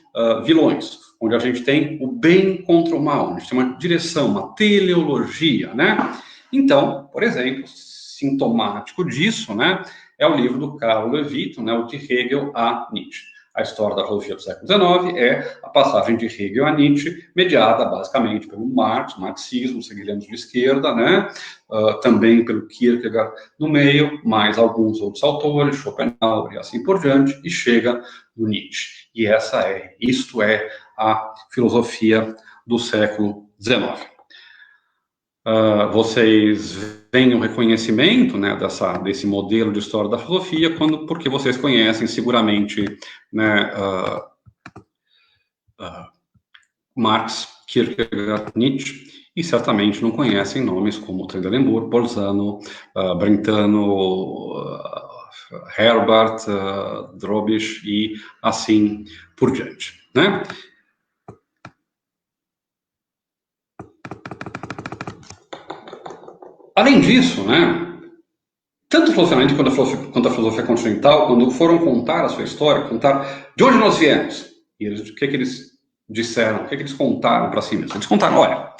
vilões, onde a gente tem o bem contra o mal, onde a gente tem uma direção, uma teleologia, né? Então, por exemplo, sintomático disso, né, é o livro do Carl Levito, né, o De Hegel a Nietzsche. A história da filosofia do século XIX é a passagem de Hegel a Nietzsche, mediada basicamente pelo Marx, marxismo, os hegelianos de esquerda, né? Também pelo Kierkegaard no meio, mais alguns outros autores, Schopenhauer e assim por diante, e chega no Nietzsche. E isto é a filosofia do século XIX. Vocês veem o reconhecimento, né, desse modelo de história da filosofia porque vocês conhecem seguramente, né, Marx, Kierkegaard, Nietzsche, e certamente não conhecem nomes como Trendelenburg, Bolzano, Brentano, Herbart, Drobisch e assim por diante, né? Além disso, né, tanto a filosofia analítica quanto a filosofia continental, quando foram contar a sua história, contar de onde nós viemos, e eles, o que eles disseram, o que eles contaram para si mesmos? Eles contaram, olha,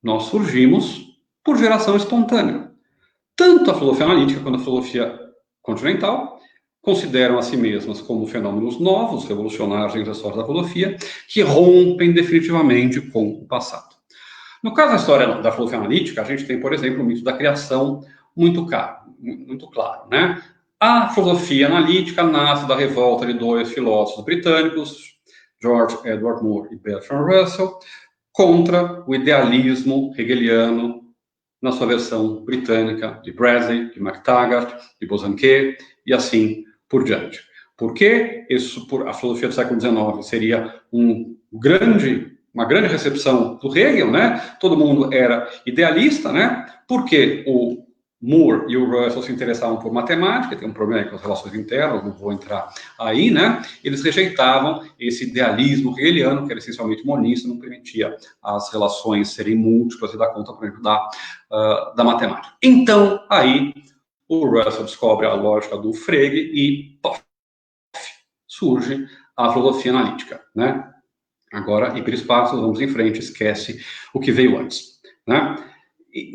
nós surgimos por geração espontânea. Tanto a filosofia analítica quanto a filosofia continental consideram a si mesmas como fenômenos novos, revolucionários dentro da história da filosofia, que rompem definitivamente com o passado. No caso da história da filosofia analítica, a gente tem, por exemplo, o mito da criação muito claro, né? A filosofia analítica nasce da revolta de dois filósofos britânicos, George Edward Moore e Bertrand Russell, contra o idealismo hegeliano na sua versão britânica de Bradley, de MacTaggart, de Bosanquet e assim por diante. Por que isso, a filosofia do século XIX seria uma grande recepção do Hegel, né? Todo mundo era idealista, né? Porque o Moore e o Russell se interessavam por matemática, tem um problema com as relações internas, não vou entrar aí, né? Eles rejeitavam esse idealismo hegeliano, que era essencialmente monista, não permitia as relações serem múltiplas e dar conta, por exemplo, da matemática. Então, aí, o Russell descobre a lógica do Frege e surge a filosofia analítica, né? Agora, hiperespaços, vamos em frente, esquece o que veio antes, né? E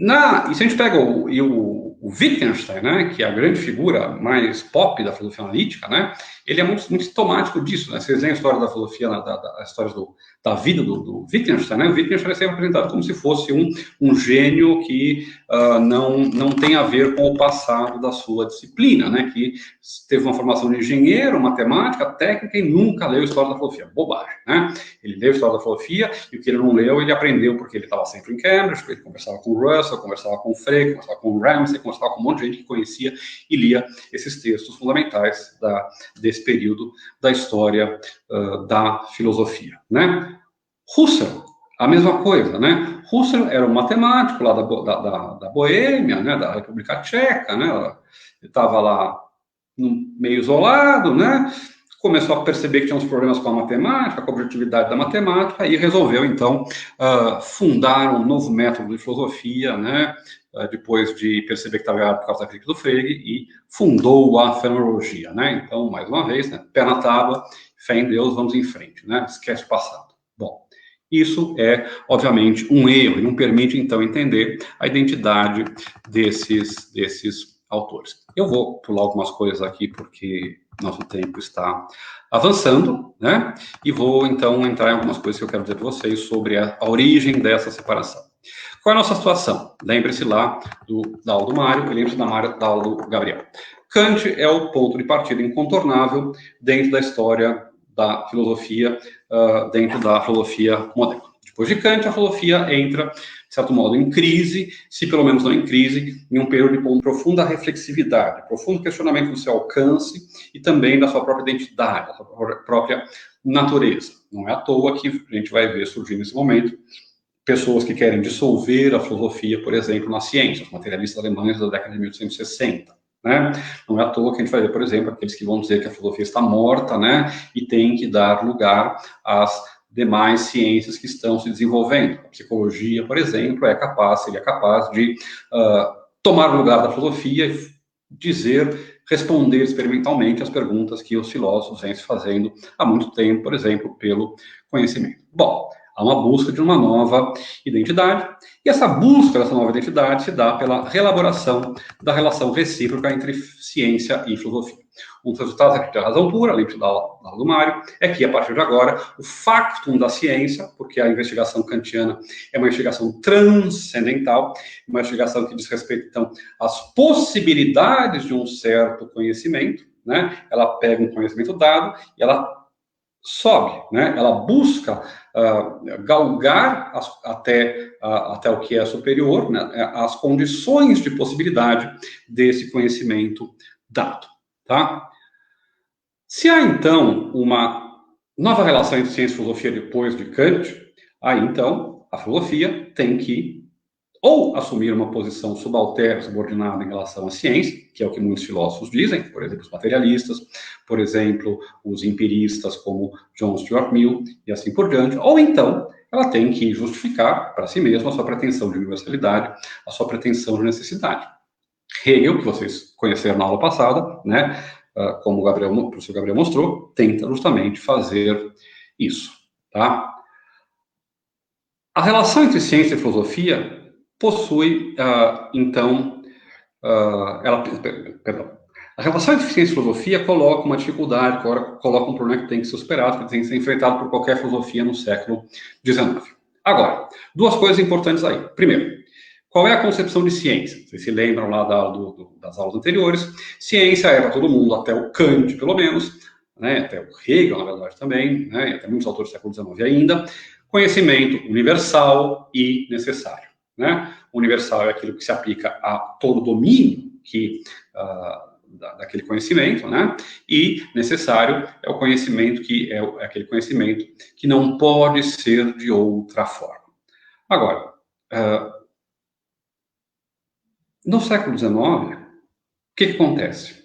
se a gente pega o Wittgenstein, né, que é a grande figura mais pop da filosofia analítica, né, ele é muito sintomático disso, né? Vocês veem a história da filosofia, a história da vida do Wittgenstein, né? O Wittgenstein é sempre apresentado como se fosse um gênio que não tem a ver com o passado da sua disciplina, né? Que teve uma formação de engenheiro, matemática, técnica e nunca leu a história da filosofia. Bobagem, né? Ele leu a história da filosofia e o que ele não leu, ele aprendeu porque ele estava sempre em Cambridge, ele conversava com o Russell, conversava com o Frege, conversava com o Ramsay, conversava com um monte de gente que conhecia e lia esses textos fundamentais desse período da história da filosofia, né? Husserl, a mesma coisa, né? Husserl era um matemático lá da Boêmia, né? Da República Tcheca, né? Ele estava lá meio isolado, né? Começou a perceber que tinha uns problemas com a matemática, com a objetividade da matemática, e resolveu, então, fundar um novo método de filosofia, né? Depois de perceber que estava errado por causa da crítica do Frege, e fundou a fenomenologia, né? Então, mais uma vez, né? Pé na tábua, fé em Deus, vamos em frente, né? Esquece o passado. Bom, isso é, obviamente, um erro, e não permite, então, entender a identidade desses autores. Eu vou pular algumas coisas aqui, porque nosso tempo está avançando, né? E vou, então, entrar em algumas coisas que eu quero dizer para vocês sobre a origem dessa separação. Qual é a nossa situação? Lembre-se lá da aula do Mário, e lembre-se da aula do Gabriel. Kant é o ponto de partida incontornável dentro da história da filosofia, dentro da filosofia moderna. Depois de Kant, a filosofia entra, de certo modo, em crise, se pelo menos não em crise, em um período de profunda reflexividade, profundo questionamento do seu alcance e também da sua própria identidade, da sua própria natureza. Não é à toa que a gente vai ver surgir nesse momento pessoas que querem dissolver a filosofia, por exemplo, na ciência, os materialistas alemães da década de 1860. Né? Não é à toa que a gente vai ver, por exemplo, aqueles que vão dizer que a filosofia está morta, né, e tem que dar lugar às demais ciências que estão se desenvolvendo. A psicologia, por exemplo, seria capaz de tomar o lugar da filosofia e responder experimentalmente as perguntas que os filósofos vêm se fazendo há muito tempo, por exemplo, pelo conhecimento. Bom, há uma busca de uma nova identidade, e essa busca dessa nova identidade se dá pela reelaboração da relação recíproca entre ciência e filosofia. Um dos resultados da razão pura, lembre-se da aula do Mário, é que, a partir de agora, o factum da ciência, porque a investigação kantiana é uma investigação transcendental, uma investigação que diz respeito, então, às possibilidades de um certo conhecimento, né? Ela pega um conhecimento dado e ela sobe, né? Ela busca galgar até o que é superior, né? As condições de possibilidade desse conhecimento dado, tá? Se há, então, uma nova relação entre ciência e filosofia depois de Kant, aí, então, a filosofia tem que ou assumir uma posição subalterna, subordinada em relação à ciência, que é o que muitos filósofos dizem, por exemplo, os materialistas, por exemplo, os empiristas como John Stuart Mill e assim por diante, ou então ela tem que justificar para si mesma a sua pretensão de universalidade, a sua pretensão de necessidade. Hegel, que vocês conheceram na aula passada, né, como o professor Gabriel mostrou, tenta justamente fazer isso, tá? A relação entre ciência e filosofia possui, então, a relação entre ciência e filosofia coloca uma dificuldade, coloca um problema que tem que ser superado, que tem que ser enfrentado por qualquer filosofia no século XIX. Agora, duas coisas importantes aí. Primeiro, qual é a concepção de ciência? Vocês se lembram lá das aulas anteriores? Ciência era todo mundo, até o Kant, pelo menos, né, até o Hegel, na verdade, também, né, e até muitos autores do século XIX ainda, conhecimento universal e necessário. Né? Universal é aquilo que se aplica a todo domínio daquele conhecimento, né? E necessário é o conhecimento que é aquele conhecimento que não pode ser de outra forma. Agora, no século XIX, o que acontece?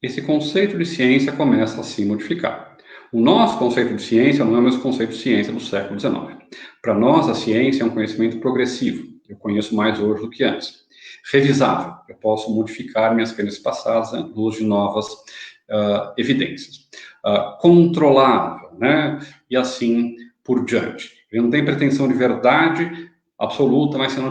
Esse conceito de ciência começa a se modificar. O nosso conceito de ciência não é o mesmo conceito de ciência do século XIX. Para nós, a ciência é um conhecimento progressivo. Eu conheço mais hoje do que antes. Revisável. Eu posso modificar minhas crenças passadas à luz de novas evidências. Controlável, né? E assim por diante. Ele não tem pretensão de verdade absoluta, mas tem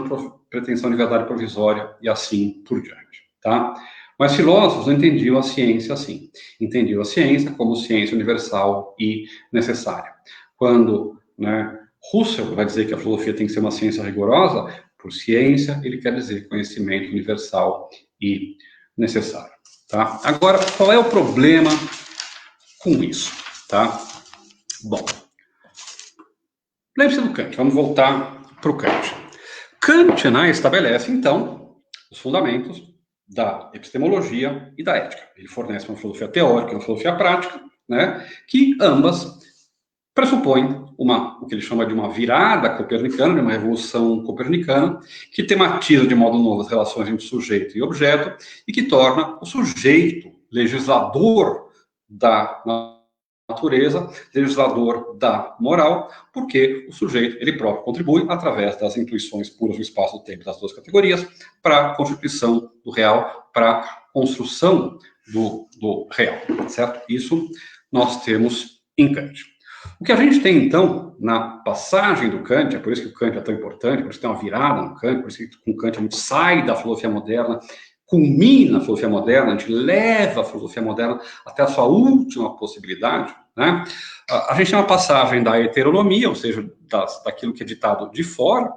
pretensão de verdade provisória e assim por diante, tá? Mas filósofos não entendiam a ciência assim. Entendiam a ciência como ciência universal e necessária. Quando, né, Husserl vai dizer que a filosofia tem que ser uma ciência rigorosa, por ciência ele quer dizer conhecimento universal e necessário. Tá? Agora, qual é o problema com isso? Tá? Bom, lembre-se do Kant. Vamos voltar para o Kant. Kant, né, estabelece, então, os fundamentos da epistemologia e da ética. Ele fornece uma filosofia teórica e uma filosofia prática, né, que ambas pressupõem o que ele chama de uma virada copernicana, de uma revolução copernicana, que tematiza de modo novo as relações entre sujeito e objeto e que torna o sujeito legislador da natureza, legislador da moral, porque o sujeito, ele próprio contribui, através das intuições puras do espaço e do tempo das duas categorias, para a constituição do real, para a construção do real, certo? Isso nós temos em Kant. O que a gente tem, então, na passagem do Kant, é por isso que o Kant é tão importante, por isso que tem uma virada no Kant, por isso que com Kant a gente sai da filosofia moderna, culmina a filosofia moderna, a gente leva a filosofia moderna até a sua última possibilidade, né? A gente tem uma passagem da heteronomia, ou seja, daquilo que é ditado de fora,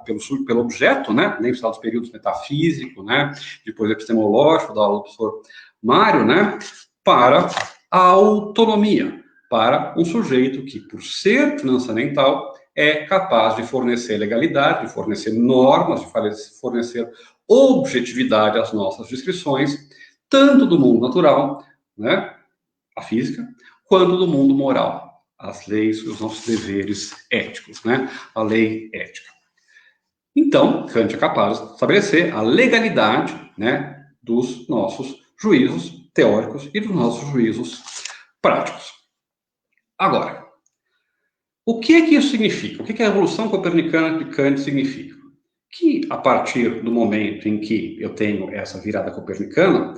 pelo objeto, né? Lembra-se dos períodos metafísico, né? Depois epistemológico, da aula do professor Mário, né? Para a autonomia, para um sujeito que, por ser transcendental, é capaz de fornecer legalidade, de fornecer normas, de fornecer objetividade às nossas descrições, tanto do mundo natural, né, a física, quanto do mundo moral, as leis, os nossos deveres éticos, né, a lei ética. Então, Kant é capaz de estabelecer a legalidade, né, dos nossos juízos teóricos e dos nossos juízos práticos. Agora, o que é que isso significa? O que é a revolução copernicana de Kant significa? Que, a partir do momento em que eu tenho essa virada copernicana,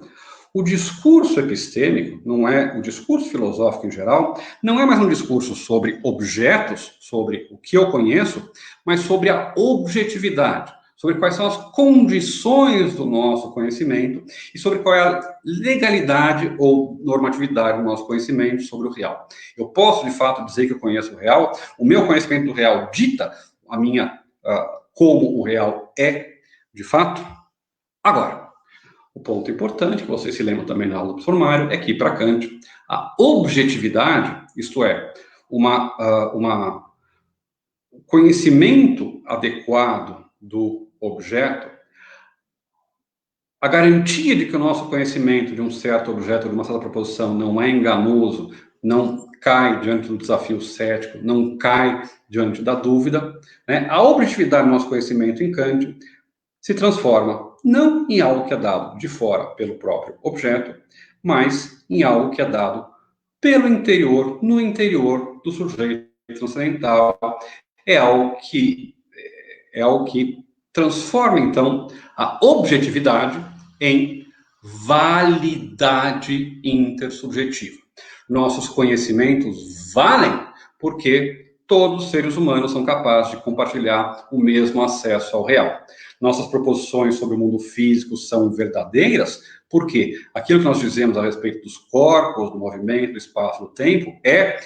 o discurso epistêmico, não é o discurso filosófico em geral, não é mais um discurso sobre objetos, sobre o que eu conheço, mas sobre a objetividade, sobre quais são as condições do nosso conhecimento e sobre qual é a legalidade ou normatividade do nosso conhecimento sobre o real. Eu posso, de fato, dizer que eu conheço o real, o meu conhecimento do real dita a minha, como o real é, de fato. Agora, o ponto importante, que vocês se lembram também na aula do professor Mário, é que, para Kant, a objetividade, isto é, um conhecimento adequado do objeto, a garantia de que o nosso conhecimento de um certo objeto, de uma certa proposição, não é enganoso, não cai diante do desafio cético, não cai diante da dúvida, né, a objetividade do nosso conhecimento em Kant se transforma não em algo que é dado de fora pelo próprio objeto, mas em algo que é dado pelo interior, no interior do sujeito transcendental. É algo que transforma, então, a objetividade em validade intersubjetiva. Nossos conhecimentos valem porque todos os seres humanos são capazes de compartilhar o mesmo acesso ao real. Nossas proposições sobre o mundo físico são verdadeiras porque aquilo que nós dizemos a respeito dos corpos, do movimento, do espaço, do tempo, é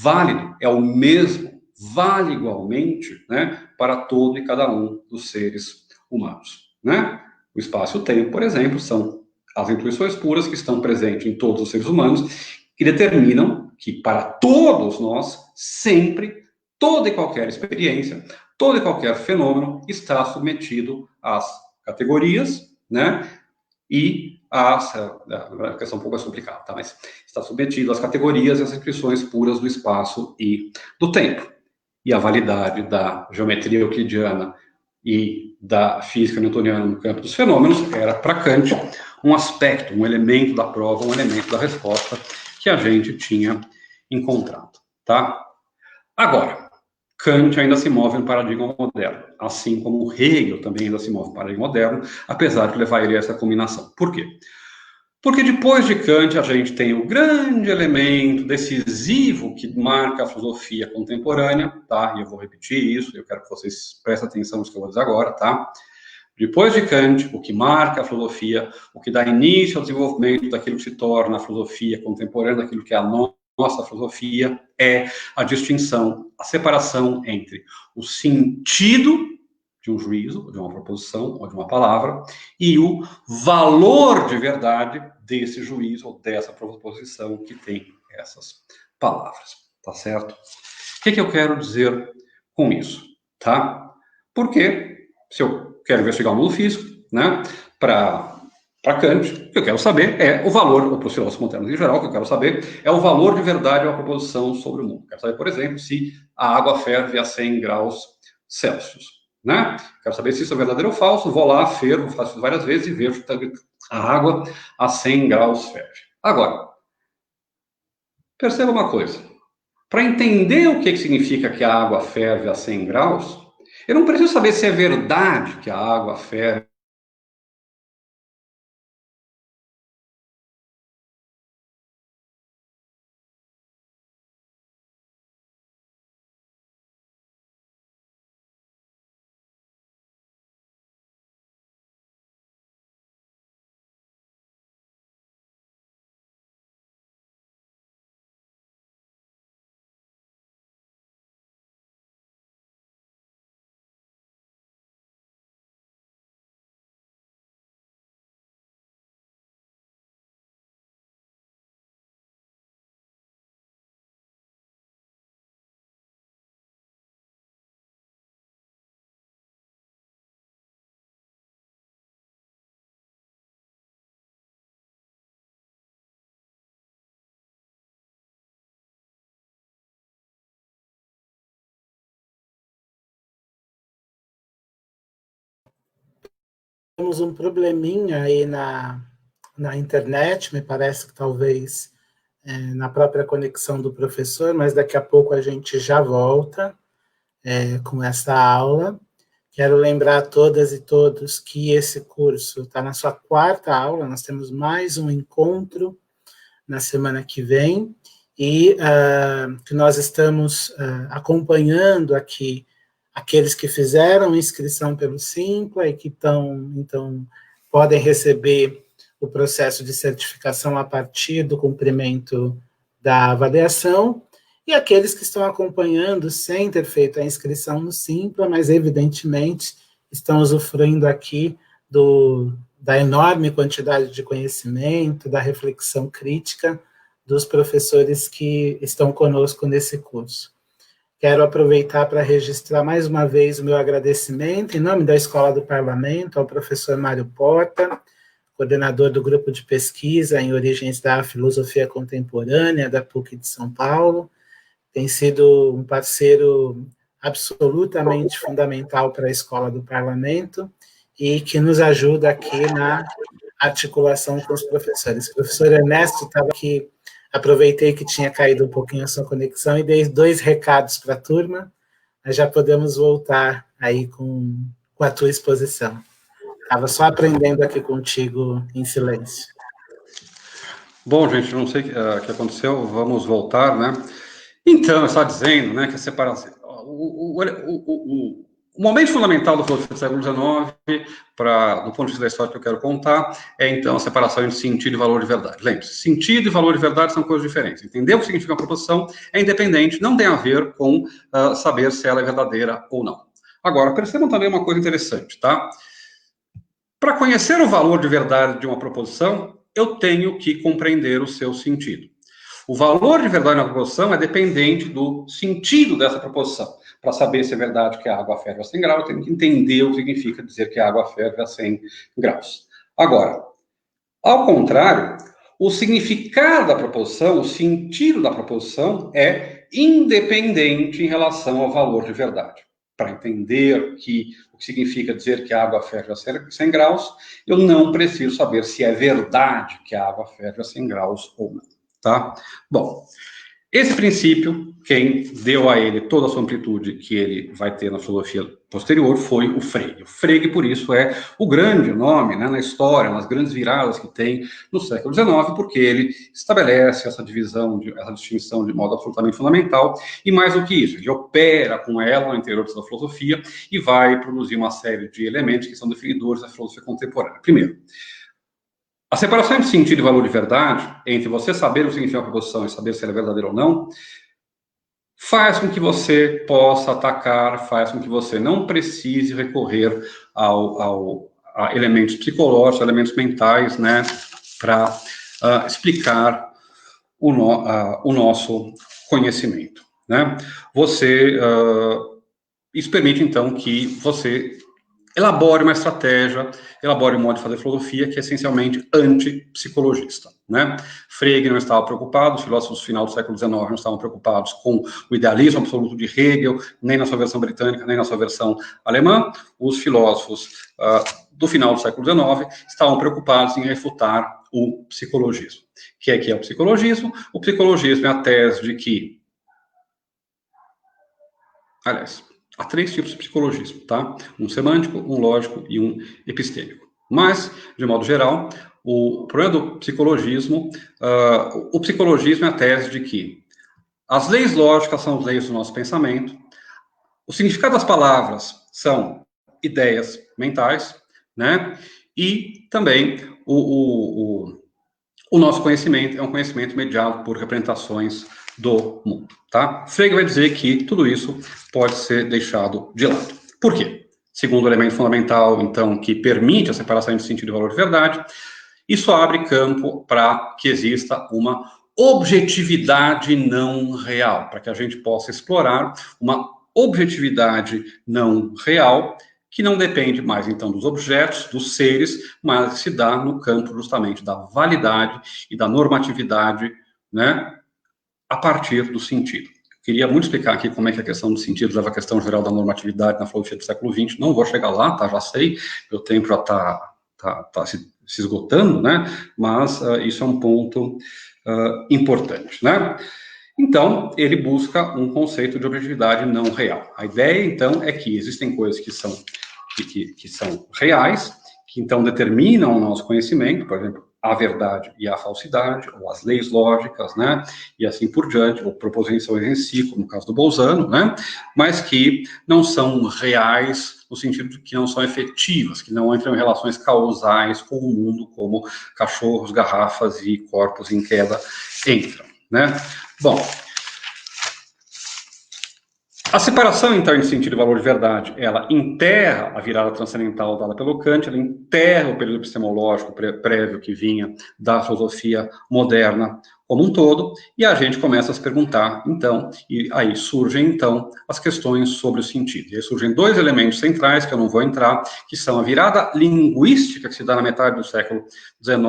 válido, é o mesmo, vale igualmente, né, para todo e cada um dos seres humanos, né? O espaço e o tempo, por exemplo, são as intuições puras que estão presentes em todos os seres humanos que determinam que para todos nós, sempre, toda e qualquer experiência, todo e qualquer fenômeno está submetido às categorias, né, e a questão um pouco mais complicada, tá? Mas está submetido às categorias e às inscrições puras do espaço e do tempo. E a validade da geometria euclidiana e da física newtoniana no campo dos fenômenos era, para Kant, um aspecto, um elemento da prova, um elemento da resposta que a gente tinha encontrado, tá? Agora, Kant ainda se move no paradigma moderno, assim como Hegel também ainda se move no paradigma moderno, apesar de levar ele a essa combinação. Por quê? Porque depois de Kant a gente tem o grande elemento decisivo que marca a filosofia contemporânea, tá? E eu vou repetir isso, eu quero que vocês prestem atenção no que eu vou dizer agora, tá? Depois de Kant, o que marca a filosofia, o que dá início ao desenvolvimento daquilo que se torna a filosofia contemporânea, daquilo que é a nossa filosofia, é a distinção, a separação entre o sentido de um juízo, de uma proposição ou de uma palavra, e o valor de verdade desse juízo ou dessa proposição que tem essas palavras, tá certo? O que eu quero dizer com isso, tá? Porque, se eu quero investigar o mundo físico, né, para Kant, o que eu quero saber é o valor, ou para os filósofos modernos em geral, o que eu quero saber é o valor de verdade de uma proposição sobre o mundo. Eu quero saber, por exemplo, se a água ferve a 100 graus Celsius. Né? Quero saber se isso é verdadeiro ou falso, vou lá, fervo, faço isso várias vezes e vejo que a água a 100 graus ferve. Agora, perceba uma coisa. Para entender o que significa que a água ferve a 100 graus, eu não preciso saber se é verdade que a água ferve Temos um probleminha aí na internet, me parece que talvez na própria conexão do professor, mas daqui a pouco a gente já volta com essa aula. Quero lembrar a todas e todos que esse curso está na sua 4ª aula, nós temos mais um encontro na semana que vem, e que nós estamos acompanhando aqui aqueles que fizeram inscrição pelo Simpla e que então, podem receber o processo de certificação a partir do cumprimento da avaliação, e aqueles que estão acompanhando sem ter feito a inscrição no Simpla, mas evidentemente estão usufruindo aqui da enorme quantidade de conhecimento, da reflexão crítica dos professores que estão conosco nesse curso. Quero aproveitar para registrar mais uma vez o meu agradecimento, em nome da Escola do Parlamento, ao professor Mário Porta, coordenador do grupo de pesquisa em origens da filosofia contemporânea da PUC de São Paulo, tem sido um parceiro absolutamente fundamental para a Escola do Parlamento e que nos ajuda aqui na articulação com os professores. O professor Ernesto estava aqui, aproveitei que tinha caído um pouquinho a sua conexão e dei 2 recados para a turma, mas já podemos voltar aí com a tua exposição. Estava só aprendendo aqui contigo em silêncio. Bom, gente, não sei o que aconteceu, vamos voltar, né? Então, eu estava dizendo, né, que a separação... O momento fundamental do filosofia do século XIX, do ponto de vista da história que eu quero contar, é, então, a separação entre sentido e valor de verdade. Lembre-se, sentido e valor de verdade são coisas diferentes. Entender o que significa uma proposição é independente, não tem a ver com saber se ela é verdadeira ou não. Agora, percebam também uma coisa interessante, tá? Para conhecer o valor de verdade de uma proposição, eu tenho que compreender o seu sentido. O valor de verdade na proposição é dependente do sentido dessa proposição. Para saber se é verdade que a água ferve a 100 graus, eu tenho que entender o que significa dizer que a água ferve a 100 graus. Agora, ao contrário, o significado da proposição, o sentido da proposição é independente em relação ao valor de verdade. Para entender o que significa dizer que a água ferve a 100 graus, eu não preciso saber se é verdade que a água ferve a 100 graus ou não. Tá? Bom, esse princípio, quem deu a ele toda a sua amplitude que ele vai ter na filosofia posterior foi o Frege. O Frege, por isso, é o grande nome, né, na história, nas grandes viradas que tem no século XIX, porque ele estabelece essa divisão, essa distinção de modo absolutamente fundamental, e mais do que isso, ele opera com ela no interior da filosofia e vai produzir uma série de elementos que são definidores da filosofia contemporânea. Primeiro, a separação entre sentido e valor de verdade, entre você saber o que significa uma proposição e saber se ela é verdadeira ou não, faz com que você possa atacar, faz com que você não precise recorrer a elementos psicológicos, elementos mentais, né, para explicar o nosso conhecimento, né? Isso permite, então, que você elabore uma estratégia, elabore um modo de fazer filosofia que é essencialmente antipsicologista, né? Frege não estava preocupado, os filósofos do final do século XIX não estavam preocupados com o idealismo absoluto de Hegel, nem na sua versão britânica, nem na sua versão alemã. Os filósofos do final do século XIX estavam preocupados em refutar o psicologismo. O que é o psicologismo? O psicologismo é a tese de que... Aliás, há 3 tipos de psicologismo, tá? Um semântico, um lógico e um epistêmico. Mas, de modo geral, o problema do psicologismo, o psicologismo é a tese de que as leis lógicas são as leis do nosso pensamento, o significado das palavras são ideias mentais, né? E também o nosso conhecimento é um conhecimento mediado por representações do mundo, tá? Frege vai dizer que tudo isso pode ser deixado de lado. Por quê? Segundo o elemento fundamental, então, que permite a separação entre sentido e valor de verdade, isso abre campo para que exista uma objetividade não real, para que a gente possa explorar uma objetividade não real que não depende mais, então, dos objetos, dos seres, mas se dá no campo, justamente, da validade e da normatividade, né, a partir do sentido. Queria muito explicar aqui como é que a questão do sentido leva à questão geral da normatividade na filosofia do século XX. Não vou chegar lá, tá? Já sei, meu tempo já está se esgotando, né? Mas isso é um ponto importante, né? Então, ele busca um conceito de objetividade não real. A ideia, então, é que existem coisas que são reais, que, então, determinam o nosso conhecimento, por exemplo, a verdade e a falsidade, ou as leis lógicas, né, e assim por diante, ou proposições em si, como no caso do Bolzano, né, mas que não são reais no sentido de que não são efetivas, que não entram em relações causais com o mundo, como cachorros, garrafas e corpos em queda entram, né. Bom, a separação, então, entre sentido e valor de verdade, ela enterra a virada transcendental dada pelo Kant, ela enterra o período epistemológico prévio que vinha da filosofia moderna como um todo, e a gente começa a se perguntar, então, e aí surgem, então, as questões sobre o sentido. E aí surgem 2 elementos centrais, que eu não vou entrar, que são a virada linguística que se dá na metade do século XIX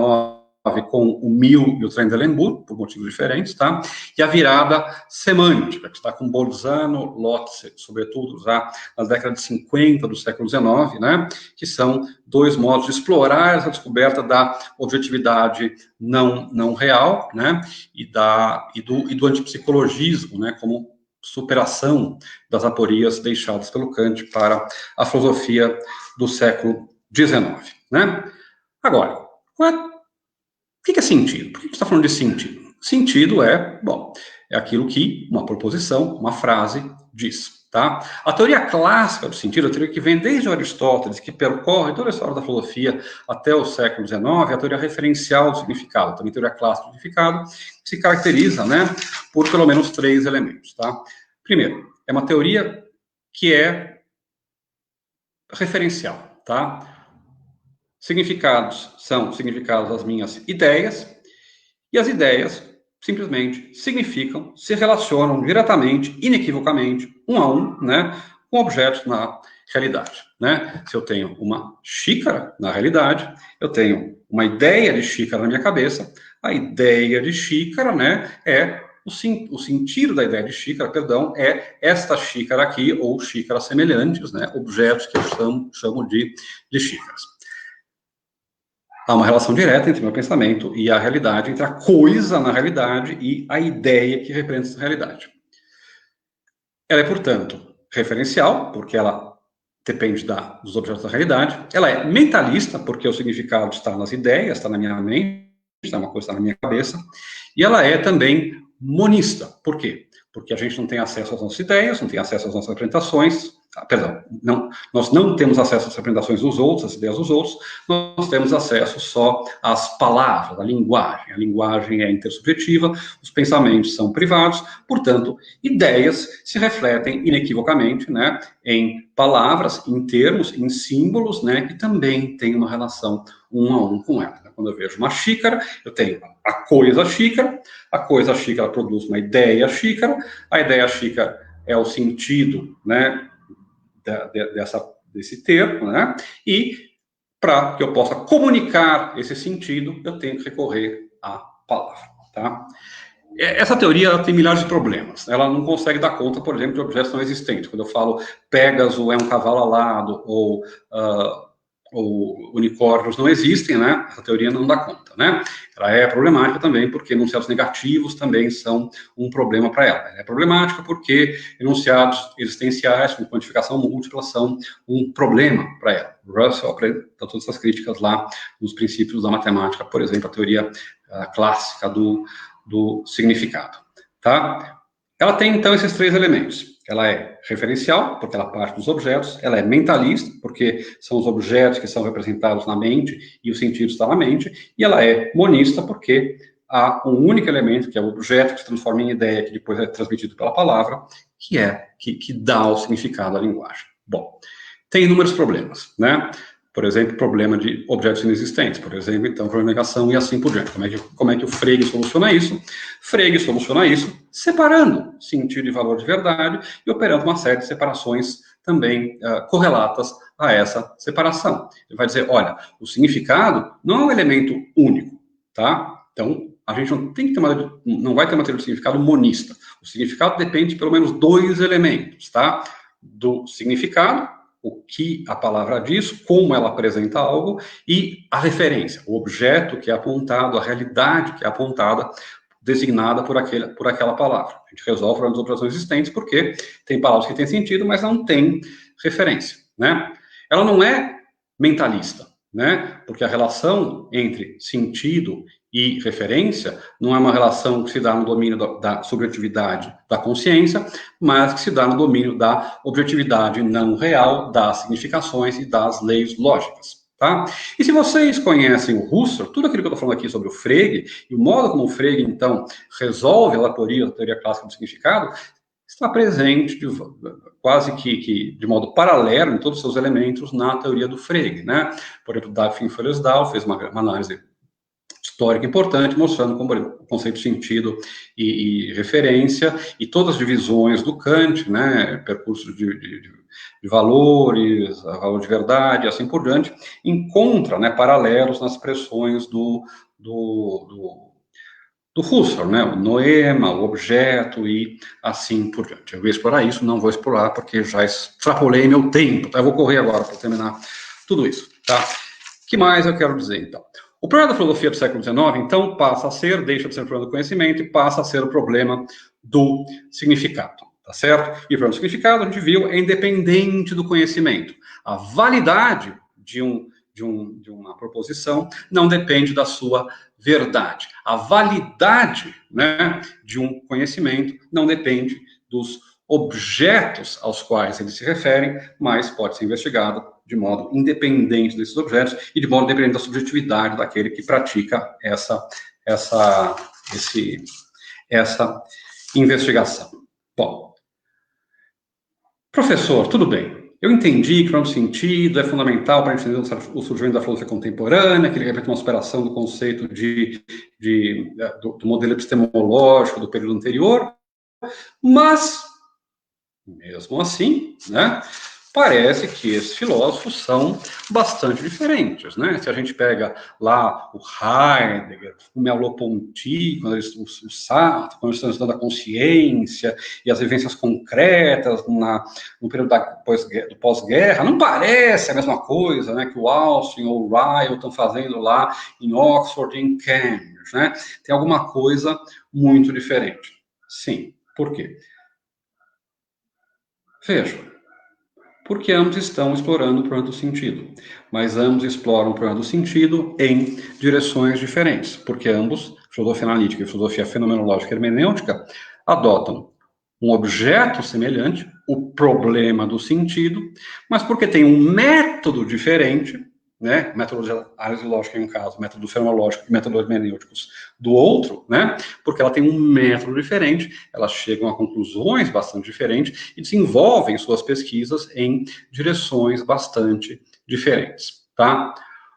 com o 1000 e o Trendelenburg, por motivos diferentes, tá? E a virada semântica, que está com Bolzano, Lotze, sobretudo já nas décadas de 50 do século XIX, né? Que são dois modos de explorar essa descoberta da objetividade não real, né? E do antipsicologismo, né? Como superação das aporias deixadas pelo Kant para a filosofia do século XIX, né? Agora, o que é sentido? Por que a gente está falando de sentido? Sentido é aquilo que uma proposição, uma frase diz, tá? A teoria clássica do sentido, a teoria que vem desde Aristóteles, que percorre toda a história da filosofia até o século XIX, é a teoria referencial do significado, também a teoria clássica do significado, que se caracteriza, né, por pelo menos 3 elementos, tá? Primeiro, é uma teoria que é referencial, tá? Significados são significados das minhas ideias, e as ideias simplesmente significam, se relacionam diretamente, inequivocamente, um a um, né, com objetos na realidade, né? Se eu tenho uma xícara na realidade, eu tenho uma ideia de xícara na minha cabeça, a ideia de xícara, né, o sentido da ideia de xícara, perdão, é esta xícara aqui, ou xícaras semelhantes, né, objetos que eu chamo de xícaras. Há uma relação direta entre o meu pensamento e a realidade, entre a coisa na realidade e a ideia que representa essa realidade. Ela é, portanto, referencial, porque ela depende dos objetos da realidade. Ela é mentalista, porque o significado está nas ideias, está na minha mente, está uma coisa está na minha cabeça. E ela é também monista. Por quê? Porque a gente não tem acesso às nossas ideias, não tem acesso às nossas apresentações. Nós não temos acesso às apresentações dos outros, às ideias dos outros, nós temos acesso só às palavras, à linguagem. A linguagem é intersubjetiva, os pensamentos são privados, portanto, ideias se refletem inequivocamente, né, em palavras, em termos, em símbolos, né, que também têm uma relação um a um com ela. Quando eu vejo uma xícara, eu tenho a coisa xícara produz uma ideia xícara, a ideia xícara é o sentido, né, desse termo, né? E para que eu possa comunicar esse sentido, eu tenho que recorrer à palavra, tá? Essa teoria tem milhares de problemas. Ela não consegue dar conta, por exemplo, de objetos não existentes. Quando eu falo Pégaso é um cavalo alado ou unicórnios não existem, né? Essa teoria não dá conta, né? Ela é problemática também porque enunciados negativos também são um problema para ela. Ela é problemática porque enunciados existenciais com quantificação múltipla são um problema para ela. Russell apresenta todas essas críticas lá nos princípios da matemática, por exemplo, a teoria clássica do significado, tá? Ela tem, então, esses 3 elementos. Ela é referencial, porque ela parte dos objetos. Ela é mentalista, porque são os objetos que são representados na mente e o sentido está na mente. E ela é monista, porque há um único elemento, que é o objeto, que se transforma em ideia, que depois é transmitido pela palavra, que dá o significado à linguagem. Bom, tem inúmeros problemas, né? Por exemplo, problema de objetos inexistentes, por exemplo, então, problema de negação e assim por diante. Como é que o Frege soluciona isso? Frege soluciona isso separando sentido e valor de verdade e operando uma série de separações também correlatas a essa separação. Ele vai dizer, olha, o significado não é um elemento único, tá? Então, a gente não vai ter uma teoria de significado monista. O significado depende de pelo menos 2 elementos, tá? Do significado, o que a palavra diz, como ela apresenta algo, e a referência, o objeto que é apontado, a realidade que é apontada, designada por aquela palavra. A gente resolve as operações existentes porque tem palavras que têm sentido, mas não tem referência, né? Ela não é mentalista, né? Porque a relação entre sentido e referência não é uma relação que se dá no domínio da subjetividade da consciência, mas que se dá no domínio da objetividade não real, das significações e das leis lógicas, tá? E se vocês conhecem o Husserl, tudo aquilo que eu estou falando aqui sobre o Frege, e o modo como o Frege, então, resolve a teoria clássica do significado, está presente quase que de modo paralelo em todos os seus elementos na teoria do Frege, né? Por exemplo, Dagfinn Följesdal fez uma análise histórica importante, mostrando como o conceito de sentido e referência, e todas as divisões do Kant, né, percurso de valores, valor de verdade, assim por diante, encontra, né, paralelos nas expressões do do Husserl, né? O noema, o objeto e assim por diante. Eu vou explorar isso, não vou explorar porque já extrapolei meu tempo, tá? Eu vou correr agora para terminar tudo isso, tá? O que mais eu quero dizer, então? O problema da filosofia do século XIX, então, deixa de ser o problema do conhecimento e passa a ser o problema do significado, tá certo? E o problema do significado, a gente viu, é independente do conhecimento. A validade de uma proposição não depende da sua verdade. A validade, né, de um conhecimento não depende dos objetos aos quais eles se referem, mas pode ser investigado de modo independente desses objetos e de modo independente da subjetividade daquele que pratica essa investigação. Bom, professor, tudo bem. Eu entendi que o sentido é fundamental para entender o surgimento da filosofia contemporânea, que ele representa uma superação do conceito do modelo epistemológico do período anterior, mas, mesmo assim, né, parece que esses filósofos são bastante diferentes, né? Se a gente pega lá o Heidegger, o Merleau-Ponty, quando eles estão estudando a consciência e as vivências concretas no período do pós-guerra, não parece a mesma coisa, né, que o Austin ou o Ryle estão fazendo lá em Oxford e em Cambridge, né? Tem alguma coisa muito diferente. Sim. Por quê? Veja. Porque ambos estão explorando o problema do sentido, mas ambos exploram o problema do sentido em direções diferentes, porque ambos, filosofia analítica e filosofia fenomenológica e hermenêutica, adotam um objeto semelhante, o problema do sentido, mas porque tem um método diferente, né, método ariológico em um caso, método fenomenológico e método hermenêuticos do outro, né, porque ela tem um método diferente, elas chegam a conclusões bastante diferentes e desenvolvem suas pesquisas em direções bastante diferentes, tá?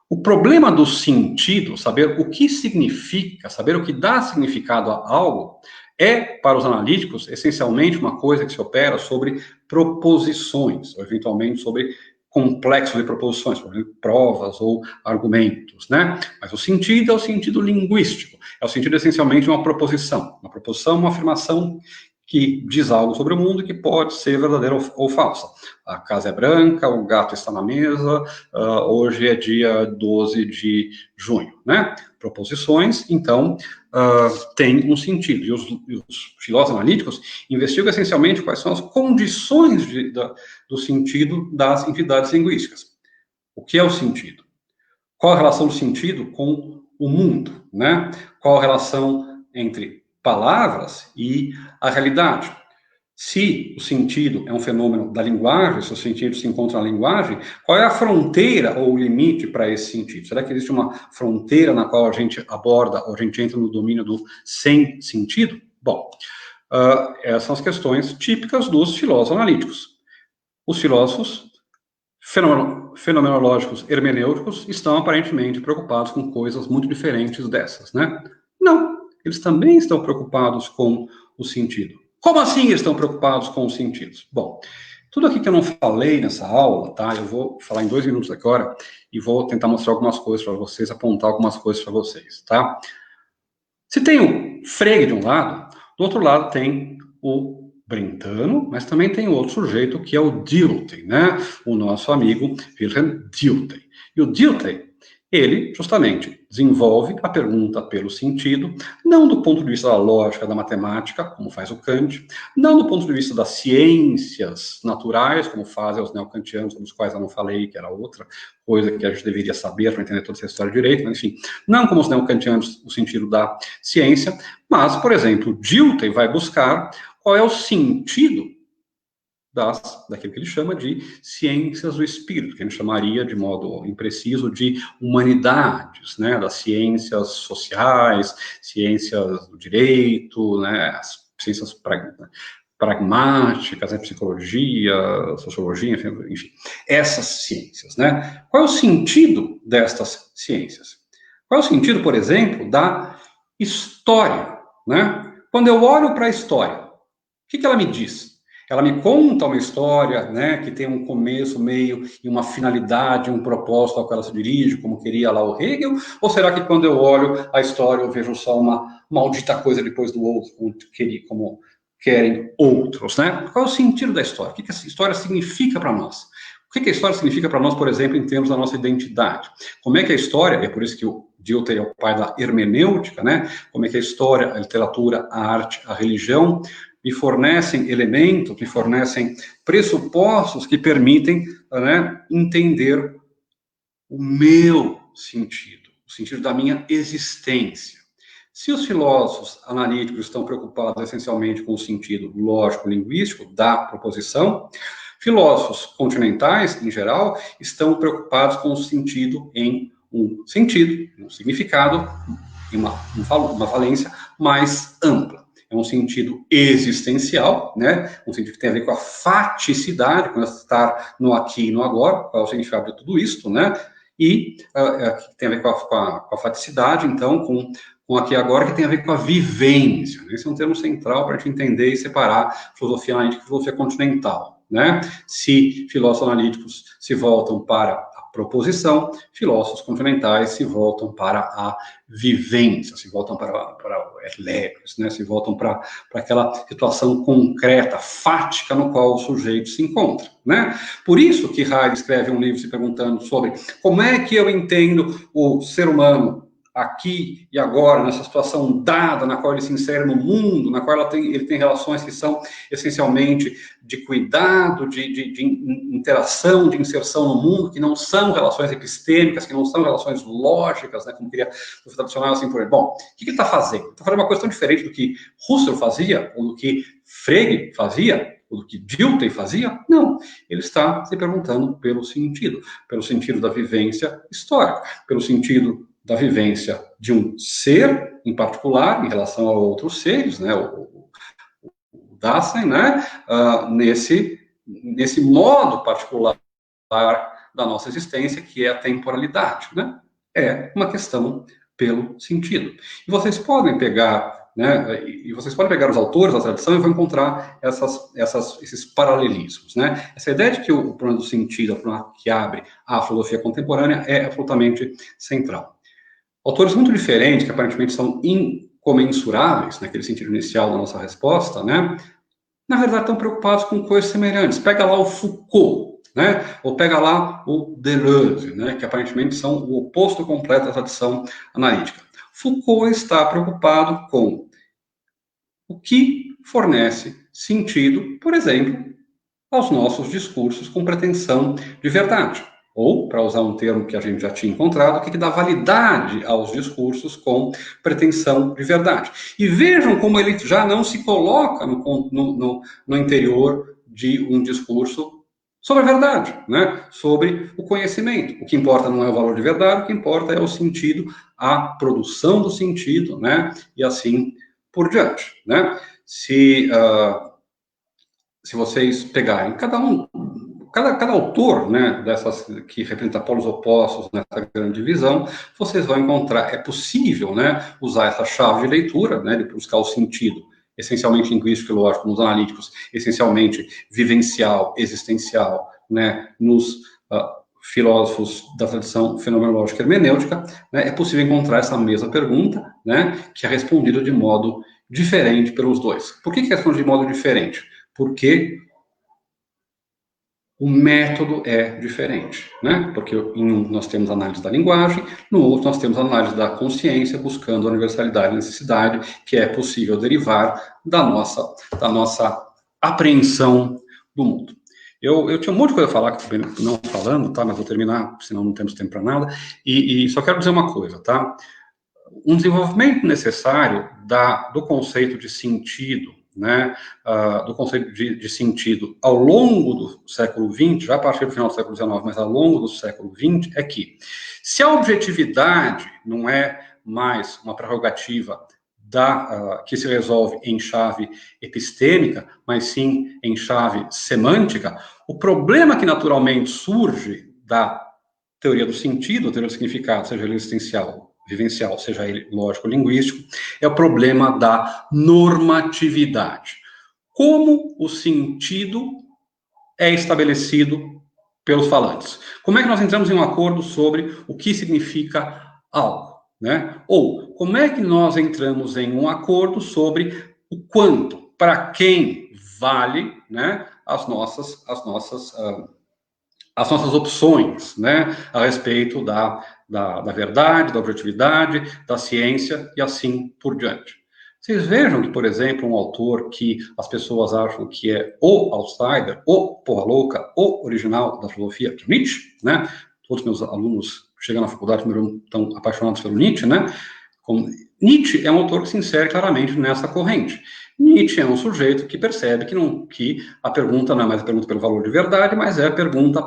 O problema do sentido, saber o que significa, saber o que dá significado a algo, é, para os analíticos, essencialmente uma coisa que se opera sobre proposições, ou eventualmente sobre complexos de proposições, por exemplo, provas ou argumentos, né? Mas o sentido é o sentido linguístico, é o sentido essencialmente de uma proposição. Uma proposição é uma afirmação que diz algo sobre o mundo que pode ser verdadeira ou falsa. A casa é branca, o gato está na mesa, hoje é dia 12 de junho, né? Proposições, então, têm um sentido. E os filósofos analíticos investigam essencialmente quais são as condições do sentido das entidades linguísticas. O que é o sentido? Qual a relação do sentido com o mundo, né? Qual a relação entre palavras e a realidade? Se o sentido é um fenômeno da linguagem, se o sentido se encontra na linguagem, qual é a fronteira ou o limite para esse sentido? Será que existe uma fronteira na qual a gente aborda, ou a gente entra no domínio do sem sentido? Bom, essas são as questões típicas dos filósofos analíticos. Os filósofos fenomenológicos hermenêuticos estão aparentemente preocupados com coisas muito diferentes dessas, né? Não, eles também estão preocupados com o sentido. Como assim eles estão preocupados com os sentidos? Bom, tudo aqui que eu não falei nessa aula, tá? Eu vou falar em 2 minutos agora e vou tentar mostrar algumas coisas para vocês, apontar algumas coisas para vocês, tá? Se tem o Frege de um lado, do outro lado tem o Brentano, mas também tem outro sujeito que é o Dilthey, né? O nosso amigo Wilhelm Dilthey. E o Dilthey, ele, justamente, desenvolve a pergunta pelo sentido, não do ponto de vista da lógica, da matemática, como faz o Kant, não do ponto de vista das ciências naturais, como fazem os neocantianos, sobre os quais eu não falei, que era outra coisa que a gente deveria saber para entender toda essa história direito, mas, enfim, não como os neocantianos, o sentido da ciência, mas, por exemplo, Dilthey vai buscar qual é o sentido daquilo que ele chama de ciências do espírito, que a gente chamaria, de modo impreciso, de humanidades, né, das ciências sociais, ciências do direito, né, as ciências pragmáticas, né, psicologia, sociologia, enfim, essas ciências, né? Qual é o sentido destas ciências? Qual é o sentido, por exemplo, da história, né? Quando eu olho para a história, o que ela me diz? Ela me conta uma história, né, que tem um começo, meio e uma finalidade, um propósito ao qual ela se dirige, como queria lá o Hegel? Ou será que quando eu olho a história eu vejo só uma maldita coisa depois do outro, como querem outros, né? Qual é o sentido da história? O que essa história significa para nós? O que a história significa para nós, por exemplo, em termos da nossa identidade? Como é que a história, é por isso que o Dilthey é o pai da hermenêutica, né? Como é que a história, a literatura, a arte, a religião me fornecem elementos, me fornecem pressupostos que permitem, né, entender o meu sentido, o sentido da minha existência. Se os filósofos analíticos estão preocupados essencialmente com o sentido lógico-linguístico da proposição, filósofos continentais, em geral, estão preocupados com o sentido em um sentido, um significado, uma valência mais ampla. É um sentido existencial, né? Um sentido que tem a ver com a faticidade, com estar no aqui e no agora, qual é o significado de tudo isso, né? E que tem a ver com a faticidade, então, com aqui e agora, que tem a ver com a vivência. Esse é um termo central para a gente entender e separar filosofia analítica e filosofia continental, né? Se filósofos analíticos se voltam para proposição, filósofos continentais se voltam para a vivência, se voltam para o erlebris, né? Se voltam para aquela situação concreta, fática, no qual o sujeito se encontra, né? Por isso que Heidegger escreve um livro se perguntando sobre como é que eu entendo o ser humano aqui e agora, nessa situação dada, na qual ele se insere no mundo, na qual ele tem relações que são essencialmente de cuidado, de interação, de inserção no mundo, que não são relações epistêmicas, que não são relações lógicas, né, como queria o tradicional, assim por aí. Bom, o que ele está fazendo? Ele está fazendo uma questão diferente do que Husserl fazia, ou do que Frege fazia, ou do que Dilthey fazia? Não. Ele está se perguntando pelo sentido da vivência histórica, pelo sentido da vivência de um ser, em particular, em relação a outros seres, né, o Dasein, né, nesse modo particular da nossa existência, que é a temporalidade, né, é uma questão pelo sentido. E vocês podem pegar, né, os autores da tradição e vão encontrar esses paralelismos, né. Essa ideia de que o problema do sentido é o problema que abre a filosofia contemporânea é absolutamente central. Autores muito diferentes, que aparentemente são incomensuráveis, naquele sentido inicial da nossa resposta, né? Na verdade, estão preocupados com coisas semelhantes. Pega lá o Foucault, né? Ou pega lá o Deleuze, né? Que aparentemente são o oposto completo da tradição analítica. Foucault está preocupado com o que fornece sentido, por exemplo, aos nossos discursos com pretensão de verdade. Ou, para usar um termo que a gente já tinha encontrado, o que dá validade aos discursos com pretensão de verdade. E vejam como ele já não se coloca no interior de um discurso sobre a verdade, né? Sobre o conhecimento. O que importa não é o valor de verdade, o que importa é o sentido, a produção do sentido, né? E assim por diante, né? Se vocês pegarem cada autor, né, dessas que representa polos opostos nessa grande divisão, vocês vão encontrar, é possível, né, usar essa chave de leitura, né, de buscar o sentido, essencialmente linguístico e lógico, nos analíticos, essencialmente vivencial, existencial, né, nos filósofos da tradição fenomenológica hermenêutica, né, é possível encontrar essa mesma pergunta, né, que é respondida de modo diferente pelos dois. Por que é respondida de modo diferente? Porque o método é diferente, né? Porque em um nós temos análise da linguagem, no outro nós temos análise da consciência, buscando a universalidade e necessidade que é possível derivar da nossa apreensão do mundo. Eu tinha um monte de coisa a falar, que acabei não falando, tá? Mas vou terminar, senão não temos tempo para nada. E só quero dizer uma coisa, tá? Um desenvolvimento necessário do conceito de sentido, né, do conceito de sentido ao longo do século XX, já a partir do final do século XIX, mas ao longo do século XX, é que, se a objetividade não é mais uma prerrogativa que se resolve em chave epistêmica, mas sim em chave semântica, o problema que naturalmente surge da teoria do sentido, teoria do significado, seja ele existencial, vivencial, seja ele lógico-linguístico, é o problema da normatividade. como o sentido é estabelecido pelos falantes. Como é que nós entramos em um acordo sobre o que significa algo, né? Ou como é que nós entramos em um acordo sobre o quanto, para quem vale, né, as nossas opções, né, a respeito da verdade, da objetividade, da ciência e assim por diante. Vocês vejam que, por exemplo, um autor que as pessoas acham que é o outsider, o porra louca, o original da filosofia, que é Nietzsche, né? Todos meus alunos que chegam na faculdade estão apaixonados pelo Nietzsche, né? Nietzsche é um autor que se insere claramente nessa corrente. Nietzsche é um sujeito que percebe que a pergunta não é mais a pergunta pelo valor de verdade, mas é a pergunta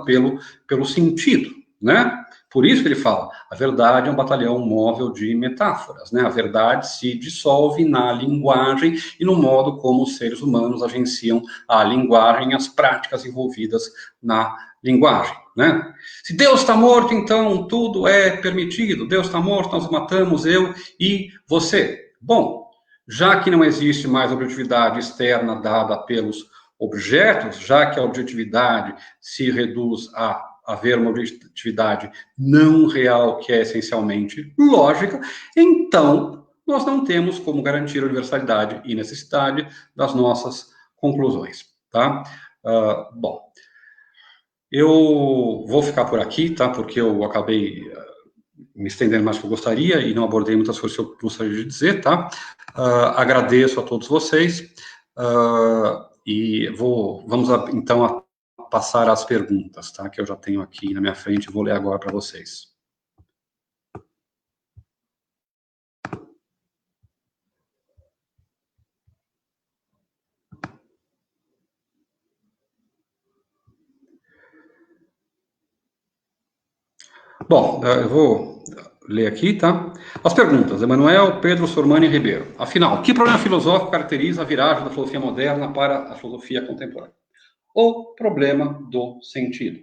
pelo sentido, né? Por isso que ele fala, a verdade é um batalhão móvel de metáforas, né? A verdade se dissolve na linguagem e no modo como os seres humanos agenciam a linguagem e as práticas envolvidas na linguagem, né? Se Deus está morto, então tudo é permitido. Deus está morto, nós matamos, eu e você. Bom, já que não existe mais objetividade externa dada pelos objetos, já que a objetividade se reduz a haver uma objetividade não real, que é essencialmente lógica, então nós não temos como garantir a universalidade e necessidade das nossas conclusões, tá? Bom, eu vou ficar por aqui, tá? Porque eu acabei me estendendo mais do que eu gostaria e não abordei muitas coisas que eu gostaria de dizer, tá? Agradeço a todos vocês e vamos então passar às perguntas, tá? Que eu já tenho aqui na minha frente e vou ler agora para vocês. Bom, eu vou ler aqui, tá? As perguntas. Emanuel Pedro Sormani Ribeiro. Afinal, que problema filosófico caracteriza a viragem da filosofia moderna para a filosofia contemporânea? O problema do sentido.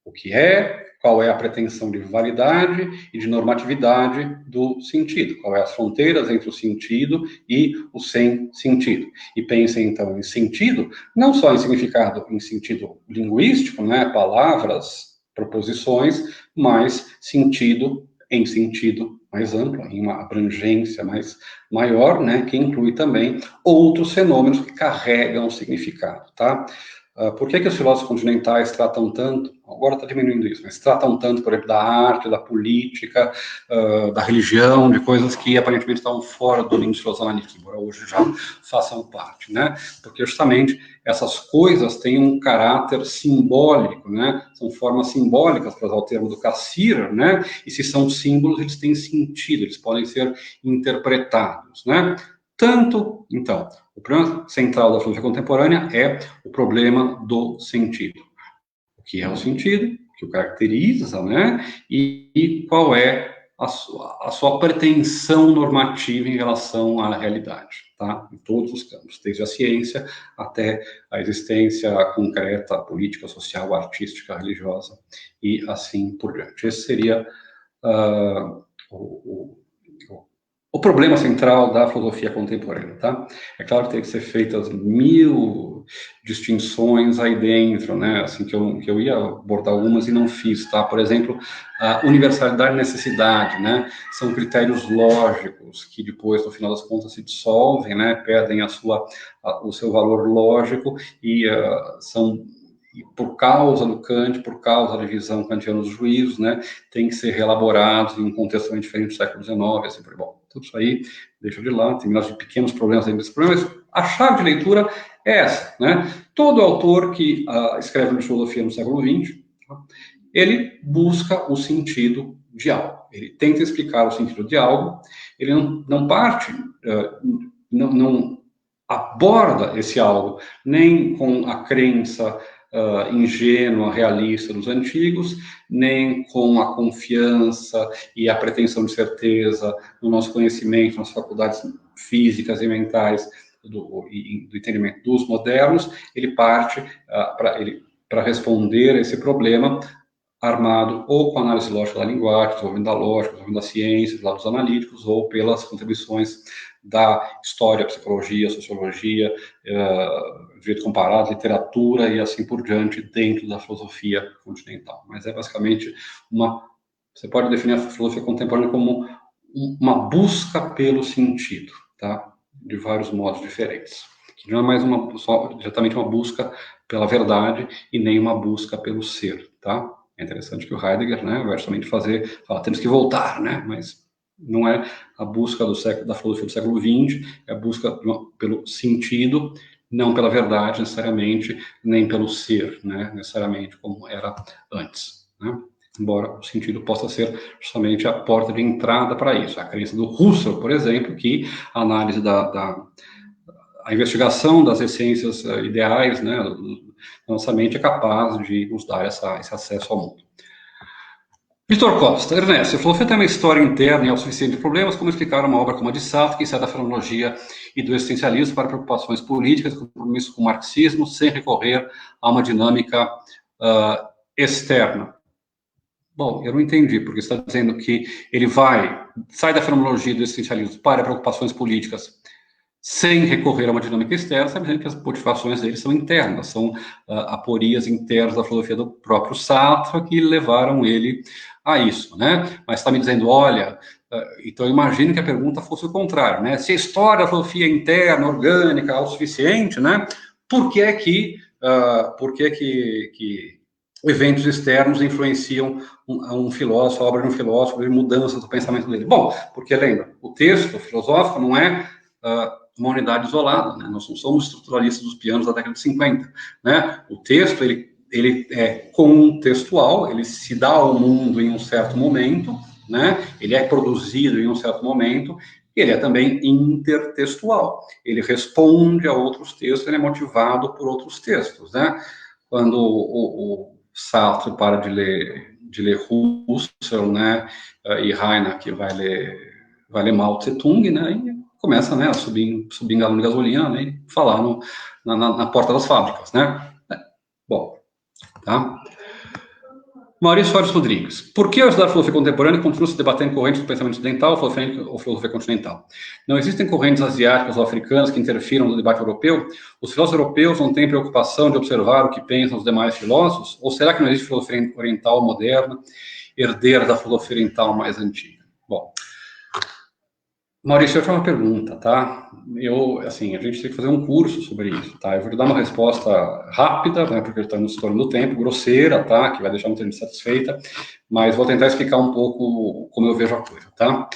O que é, qual é a pretensão de validade e de normatividade do sentido? Qual é as fronteiras entre o sentido e o sem sentido? E pensem, então, em sentido, não só em significado, em sentido linguístico, né? Palavras, proposições, mas sentido em sentido mais amplo, em uma abrangência maior, né, que inclui também outros fenômenos que carregam significado, tá? Por que os filósofos continentais tratam tanto, agora está diminuindo isso, mas tratam tanto, por exemplo, da arte, da política, da religião, de coisas que aparentemente estavam fora do limite filosófico, embora hoje já façam parte, né? Porque justamente essas coisas têm um caráter simbólico, né? São formas simbólicas, para usar o termo do Cassirer, né? E se são símbolos, eles têm sentido, eles podem ser interpretados, né? Tanto, então, o problema central da filosofia contemporânea é o problema do sentido. O que é o sentido, o que o caracteriza, né? E qual é a sua pretensão normativa em relação à realidade, tá? Em todos os campos, desde a ciência até a existência concreta, política, social, artística, religiosa e assim por diante. Esse seria o problema central da filosofia contemporânea, tá? É claro que tem que ser feitas 1000 distinções aí dentro, né? Assim, que eu ia abordar algumas e não fiz, tá? Por exemplo, a universalidade e necessidade, né? São critérios lógicos que depois, no final das contas, se dissolvem, né? Perdem o seu valor lógico e são... E por causa do Kant, por causa da visão kantiana dos juízos, né, tem que ser reelaborados em um contexto bem diferente do século XIX, assim por aí. Bom, tudo isso aí, deixa de lá, tem milhares de pequenos problemas dentro desse problema, mas a chave de leitura é essa, né? Todo autor que escreve uma filosofia no século XX, ele busca o sentido de algo, ele tenta explicar o sentido de algo, ele não parte, não aborda esse algo nem com a crença ingênua, realista dos antigos, nem com a confiança e a pretensão de certeza no nosso conhecimento, nas faculdades físicas e mentais do entendimento dos modernos. Ele parte para responder a esse problema armado ou com a análise lógica da linguagem, desenvolvimento da lógica, desenvolvimento da ciência, dos lados analíticos, ou pelas contribuições da história, psicologia, sociologia, direito comparado, literatura e assim por diante dentro da filosofia continental. Mas é basicamente você pode definir a filosofia contemporânea como uma busca pelo sentido, tá? De vários modos diferentes. Que não é mais diretamente uma busca pela verdade e nem uma busca pelo ser, tá? É interessante que o Heidegger, né, vai justamente fala, temos que voltar, né? Mas não é a busca da filosofia do século XX, é a busca pelo sentido, não pela verdade necessariamente, nem pelo ser, né, necessariamente como era antes, né? Embora o sentido possa ser justamente a porta de entrada para isso. A crença do Husserl, por exemplo, que a análise a investigação das essências ideais, né, da nossa mente é capaz de nos dar esse acesso ao mundo. Vitor Costa, Ernesto, a filosofia tem uma história interna e autossuficiente de problemas, como explicar uma obra como a de Sartre, que sai da fenomenologia e do existencialismo para preocupações políticas, compromisso com o marxismo, sem recorrer a uma dinâmica externa. Bom, eu não entendi, porque você está dizendo que ele sai da fenomenologia e do existencialismo para preocupações políticas sem recorrer a uma dinâmica externa, está dizendo que as motivações dele são internas, são aporias internas da filosofia do próprio Sartre que levaram ele a isso, né? Mas está me dizendo, olha, então eu imagino que a pergunta fosse o contrário, né? Se a história da filosofia é interna, orgânica, autossuficiente, né? Por que que eventos externos influenciam um filósofo, a obra de um filósofo, de mudanças do pensamento dele? Bom, porque lembra, o texto filosófico não é uma unidade isolada, né? Nós não somos estruturalistas dos pianos da década de 50, né? O texto, ele é contextual, ele se dá ao mundo em um certo momento, né? Ele é produzido em um certo momento, ele é também intertextual, ele responde a outros textos, ele é motivado por outros textos, né? Quando o Sartre para de ler Husserl, né, e Heine, que vai ler Mao Tse-tung, né, e começa, né, a subir em galão de gasolina, né, e falar na porta das fábricas, né. Bom, tá? Maurício Soares Rodrigues. Por que ao estudar filosofia contemporânea continua se debatendo correntes do pensamento ocidental ou filosofia continental? Não existem correntes asiáticas ou africanas que interfiram no debate europeu? Os filósofos europeus não têm preocupação de observar o que pensam os demais filósofos? Ou será que não existe filosofia oriental moderna, herdeira da filosofia oriental mais antiga? Bom, Maurício, eu tenho uma pergunta, tá? A gente tem que fazer um curso sobre isso, tá? Eu vou te dar uma resposta rápida, né, porque está no estouro do tempo, grosseira, tá? Que vai deixar muita gente satisfeita, mas vou tentar explicar um pouco como eu vejo a coisa, tá?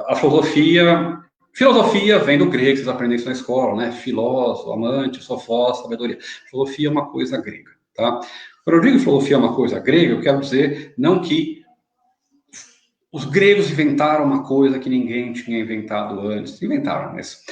A filosofia vem do grego, vocês aprendem isso na escola, né? Filósofo, amante, sofós, sabedoria. Filosofia é uma coisa grega, tá? Quando eu digo que filosofia é uma coisa grega, eu quero dizer não que os gregos inventaram uma coisa que ninguém tinha inventado antes. Inventaram, mas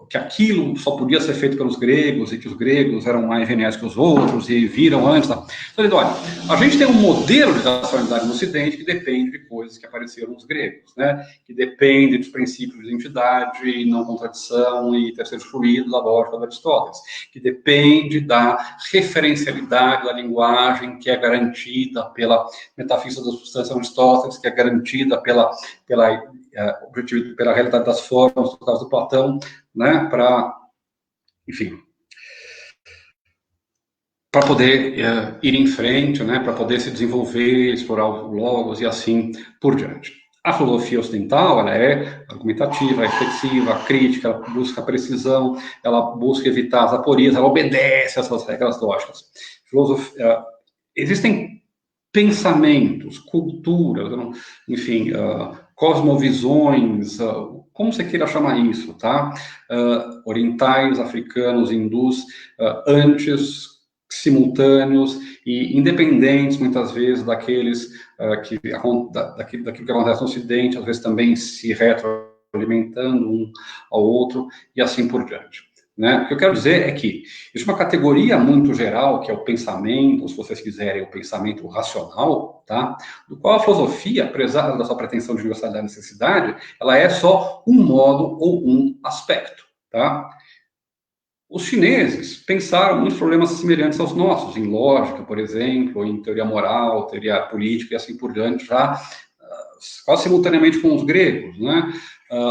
que aquilo só podia ser feito pelos gregos e que os gregos eram mais geniais que os outros e viram antes. Tá? Então, olha, a gente tem um modelo de racionalidade no Ocidente que depende de coisas que apareceram nos gregos, né? Que depende dos princípios de identidade, não contradição e terceiro fluido da lógica de Aristóteles, que depende da referencialidade da linguagem que é garantida pela metafísica da substância de Aristóteles, que é garantida pela realidade das formas, no caso do Platão, né, para poder ir em frente, né, para poder se desenvolver, explorar o logos e assim por diante. A filosofia ocidental, ela é argumentativa, reflexiva, crítica, ela busca precisão, ela busca evitar as aporias, ela obedece essas regras lógicas. Existem pensamentos, culturas, enfim, cosmovisões, como você queira chamar isso, tá? Orientais, africanos, hindus, antes, simultâneos e independentes, muitas vezes, daquilo que acontece no Ocidente, às vezes também se retroalimentando um ao outro, e assim por diante. Né? O que eu quero dizer é que existe uma categoria muito geral, que é o pensamento, se vocês quiserem, o pensamento racional, tá? Do qual a filosofia, apesar da sua pretensão de universalidade e necessidade, ela é só um modo ou um aspecto. Tá? Os chineses pensaram muitos problemas semelhantes aos nossos, em lógica, por exemplo, em teoria moral, teoria política e assim por diante, já quase simultaneamente com os gregos, né?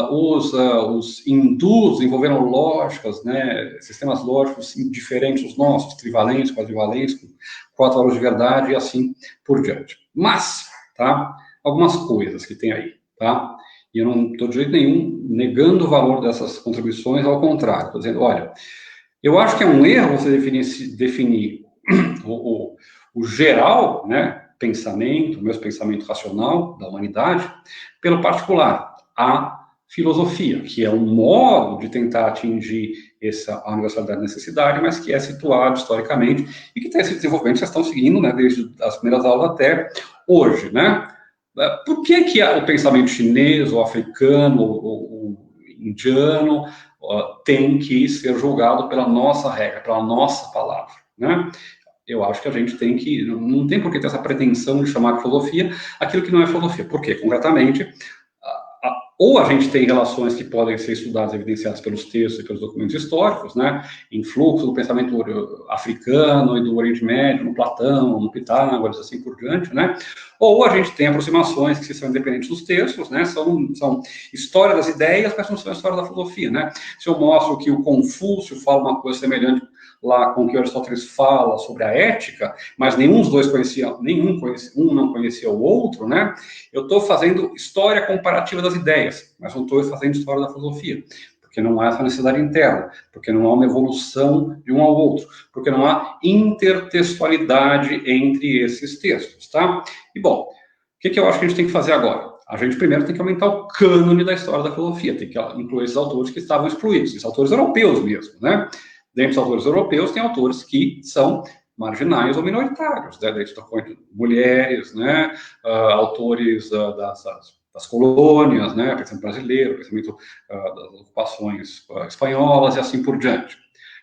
Os hindus desenvolveram lógicas, né, sistemas lógicos diferentes dos nossos, trivalentes, quadrivalentes, com 4 valores de verdade e assim por diante. Mas, tá, algumas coisas que tem aí, tá? E eu não estou de jeito nenhum negando o valor dessas contribuições, ao contrário, estou dizendo, olha, eu acho que é um erro você definir o geral, né, pensamento, o meu pensamento racional da humanidade, pelo particular, a filosofia, que é um modo de tentar atingir essa universalidade da necessidade, mas que é situado historicamente e que tem esse desenvolvimento que vocês estão seguindo, né, desde as primeiras aulas até hoje, né? Por que o pensamento chinês, ou africano, ou indiano, tem que ser julgado pela nossa regra, pela nossa palavra, né? Eu acho que a gente tem que, não tem por que ter essa pretensão de chamar de filosofia aquilo que não é filosofia. Por quê? Concretamente, ou a gente tem relações que podem ser estudadas, evidenciadas pelos textos e pelos documentos históricos, né, influxo do pensamento africano e do Oriente Médio, no Platão, no Pitágoras, assim por diante, né, ou a gente tem aproximações que são independentes dos textos, né, são história das ideias, mas não são história da filosofia, né. Se eu mostro que o Confúcio fala uma coisa semelhante lá com o que Aristóteles fala sobre a ética, mas nenhum dos dois conhecia, um não conhecia o outro, né? Eu estou fazendo história comparativa das ideias, mas não estou fazendo história da filosofia, porque não há essa necessidade interna, porque não há uma evolução de um ao outro, porque não há intertextualidade entre esses textos, tá? E, bom, o que eu acho que a gente tem que fazer agora? A gente primeiro tem que aumentar o cânone da história da filosofia, tem que incluir esses autores que estavam excluídos, esses autores europeus mesmo, né? Dentre os autores europeus, tem autores que são marginais ou minoritários, né? Daí estou falando de mulheres, né? Autores das colônias, né? Pensamento brasileiro, pensamento das ocupações espanholas e assim por diante.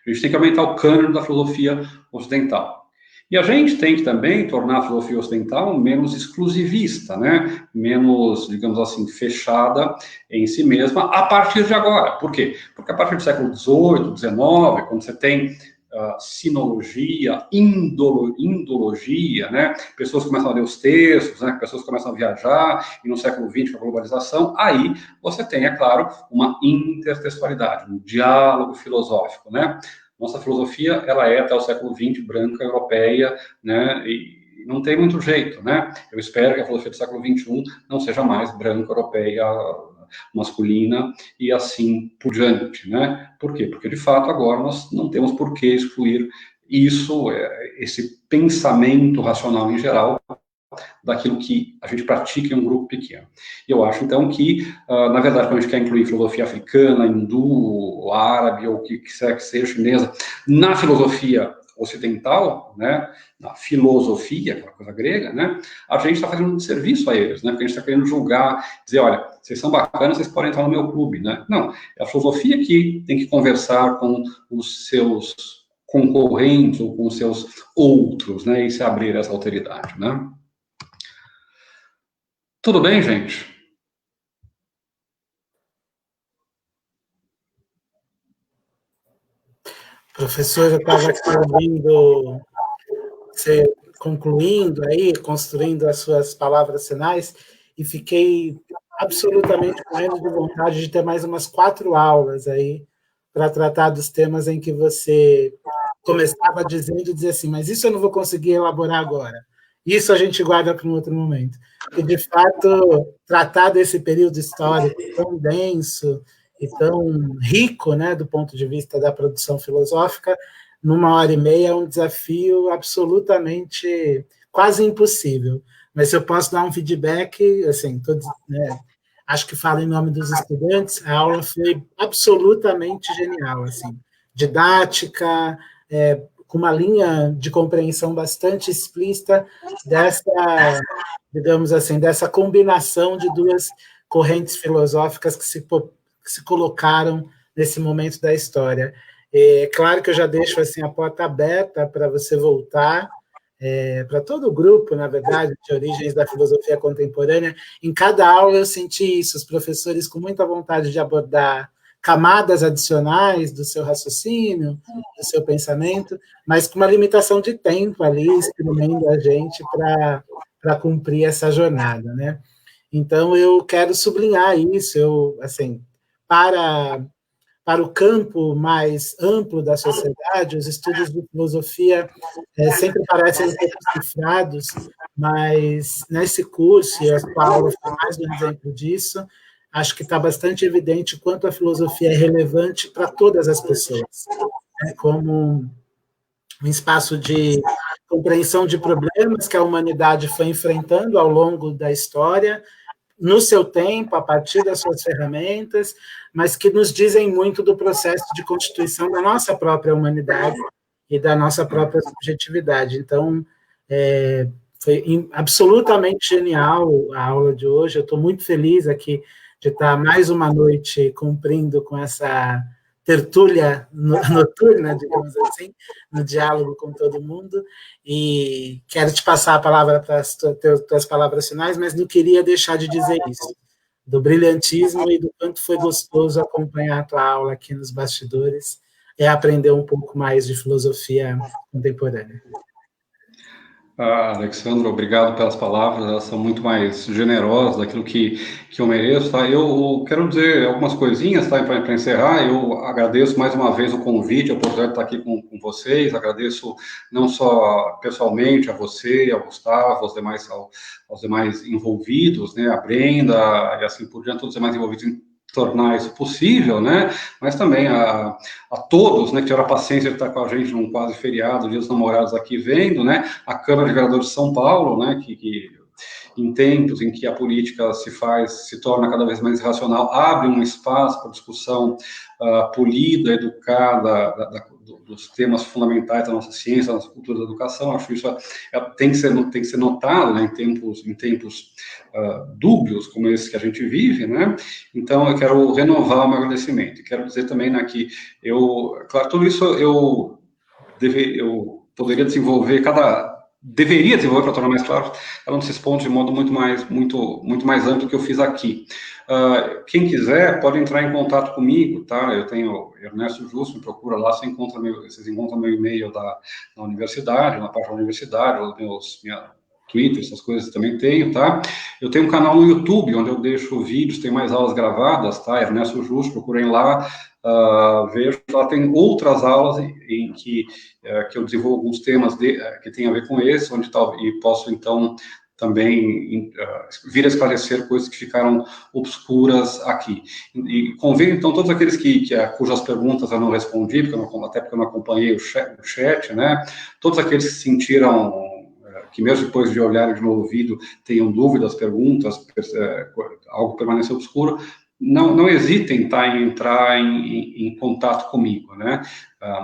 A gente tem que aumentar o cânone da filosofia ocidental. E a gente tem que também tornar a filosofia ocidental menos exclusivista, né? Menos, digamos assim, fechada em si mesma a partir de agora. Por quê? Porque a partir do século XVIII, XIX, quando você tem sinologia, indologia, né? Pessoas começam a ler os textos, né? Pessoas começam a viajar, e no século XX, com a globalização, aí você tem, é claro, uma intertextualidade, um diálogo filosófico, né? Nossa filosofia, ela é, até o século XX, branca, europeia, né, e não tem muito jeito, né? Eu espero que a filosofia do século XXI não seja mais branca, europeia, masculina e assim por diante, né? Por quê? Porque, de fato, agora nós não temos por que excluir isso, esse pensamento racional em geral, daquilo que a gente pratica em um grupo pequeno. E eu acho, então, que, na verdade, quando a gente quer incluir filosofia africana, hindu, árabe, ou o que quiser que seja, chinesa, na filosofia ocidental, né, na filosofia, aquela coisa grega, né, a gente está fazendo um serviço a eles, né, porque a gente está querendo julgar, dizer, olha, vocês são bacanas, vocês podem entrar no meu clube, né. Não, é a filosofia que tem que conversar com os seus concorrentes ou com os seus outros, né, e se abrir essa alteridade, né. Tudo bem, gente? Professor, eu estava ouvindo você concluindo aí, construindo as suas palavras finais, e fiquei absolutamente morrendo de vontade de ter mais umas 4 aulas aí para tratar dos temas em que você começava dizendo e dizia assim, mas isso eu não vou conseguir elaborar agora. Isso a gente guarda para um outro momento. E, de fato, tratar desse período histórico tão denso e tão rico, né, do ponto de vista da produção filosófica, numa hora e meia é um desafio absolutamente quase impossível. Mas se eu posso dar um feedback, assim, né, acho que falo em nome dos estudantes, a aula foi absolutamente genial, assim, didática, com uma linha de compreensão bastante explícita dessa, digamos assim, dessa combinação de duas correntes filosóficas que se colocaram nesse momento da história. É claro que eu já deixo assim, a porta aberta para você voltar, para todo o grupo, na verdade, de origens da filosofia contemporânea. Em cada aula eu senti isso, os professores com muita vontade de abordar camadas adicionais do seu raciocínio, do seu pensamento, mas com uma limitação de tempo ali, espremendo a gente para cumprir essa jornada, né? Então, eu quero sublinhar isso, assim, para o campo mais amplo da sociedade, os estudos de filosofia sempre parecem um pouco cifrados, mas nesse curso, e a sua aula foi mais um exemplo disso, acho que está bastante evidente quanto a filosofia é relevante para todas as pessoas, né, como um espaço de compreensão de problemas que a humanidade foi enfrentando ao longo da história, no seu tempo, a partir das suas ferramentas, mas que nos dizem muito do processo de constituição da nossa própria humanidade e da nossa própria subjetividade. Então, foi absolutamente genial a aula de hoje. Eu estou muito feliz aqui de estar mais uma noite cumprindo com essa tertúlia noturna, digamos assim, no diálogo com todo mundo, e quero te passar a palavra para as tuas palavras finais, mas não queria deixar de dizer isso, do brilhantismo e do quanto foi gostoso acompanhar a tua aula aqui nos bastidores e aprender um pouco mais de filosofia contemporânea. Alexandre, obrigado pelas palavras, elas são muito mais generosas daquilo que eu mereço, tá? Eu quero dizer algumas coisinhas, tá? Para encerrar, eu agradeço mais uma vez o convite, a oportunidade de estar aqui com vocês, agradeço não só pessoalmente a você, ao Gustavo, aos demais envolvidos, né? A Brenda e assim por diante, todos os demais envolvidos em tornar isso possível, né? Mas também a todos, né, que tiveram a paciência de estar com a gente num quase feriado, Dia dos Namorados aqui vendo, né? A Câmara de Vereadores de São Paulo, né? Que em tempos em que a política se torna cada vez mais racional, abre um espaço para discussão polida, educada, dos temas fundamentais da nossa ciência, da nossa cultura da educação. Acho que isso tem que ser notado, né, em tempos dúbios como esse que a gente vive, né? Então, eu quero renovar o meu agradecimento. Quero dizer também, né, que claro, tudo isso eu poderia desenvolver, deveria desenvolver para tornar mais claro cada um desses pontos de modo muito mais amplo que eu fiz aqui. Quem quiser pode entrar em contato comigo, tá? Eu tenho Ernesto Justo, me procura lá, vocês encontram meu e-mail da universidade, na página da universidade, minha Twitter, essas coisas também tenho, tá? Eu tenho um canal no YouTube, onde eu deixo vídeos, tem mais aulas gravadas, tá? Ernesto Justo, procurem lá, vejo, lá tem outras aulas em que eu desenvolvo alguns temas que tem a ver com esse, e posso, então, também vir a esclarecer coisas que ficaram obscuras aqui. E convido, então, todos aqueles cujas perguntas eu não respondi, até porque eu não acompanhei o chat, né? Todos aqueles que se sentiram, que mesmo depois de olhar de novo o vídeo, tenham dúvidas, perguntas, algo permaneceu obscuro, não hesitem, tá, em entrar em contato comigo, né?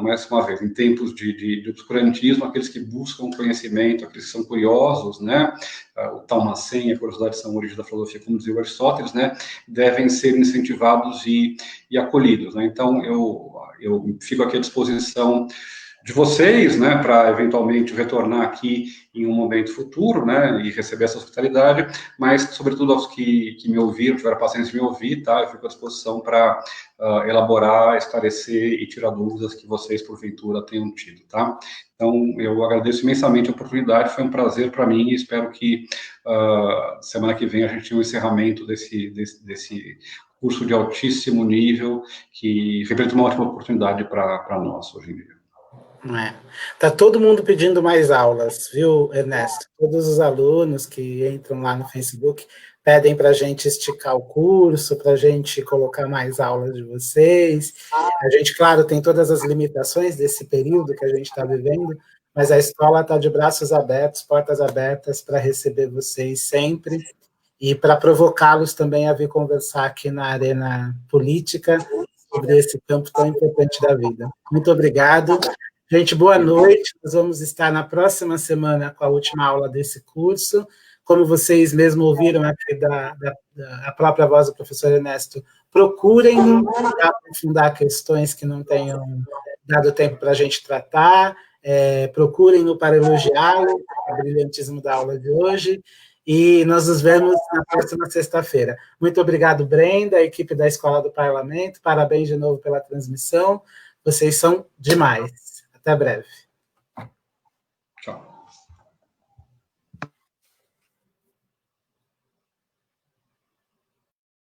Mais uma vez, em tempos de obscurantismo, aqueles que buscam conhecimento, aqueles que são curiosos, né? O Talmassen e a curiosidade são a origem da filosofia, como dizia Aristóteles, né? Devem ser incentivados e acolhidos, né? Então, eu fico aqui à disposição de vocês, né, para eventualmente retornar aqui em um momento futuro, né, e receber essa hospitalidade, mas, sobretudo, aos que me ouviram, tiveram a paciência de me ouvir, tá, eu fico à disposição para elaborar, esclarecer e tirar dúvidas que vocês, porventura, tenham tido, tá? Então, eu agradeço imensamente a oportunidade, foi um prazer para mim e espero que semana que vem a gente tenha um encerramento desse curso de altíssimo nível, que representa uma ótima oportunidade para nós hoje em dia. Tá todo mundo pedindo mais aulas, viu, Ernesto? Todos os alunos que entram lá no Facebook pedem para a gente esticar o curso, para a gente colocar mais aulas de vocês. A gente, claro, tem todas as limitações desse período que a gente está vivendo, mas a escola está de braços abertos, portas abertas para receber vocês sempre e para provocá-los também a vir conversar aqui na arena política sobre esse campo tão importante da vida. Muito obrigado. Gente, boa noite. Nós vamos estar na próxima semana com a última aula desse curso. Como vocês mesmo ouviram aqui da própria voz do professor Ernesto, procurem aprofundar questões que não tenham dado tempo para a gente tratar, procurem-no para elogiá-lo, o brilhantismo da aula de hoje, e nós nos vemos na próxima sexta-feira. Muito obrigado, Brenda, a equipe da Escola do Parlamento, parabéns de novo pela transmissão, vocês são demais. Até breve. Tchau.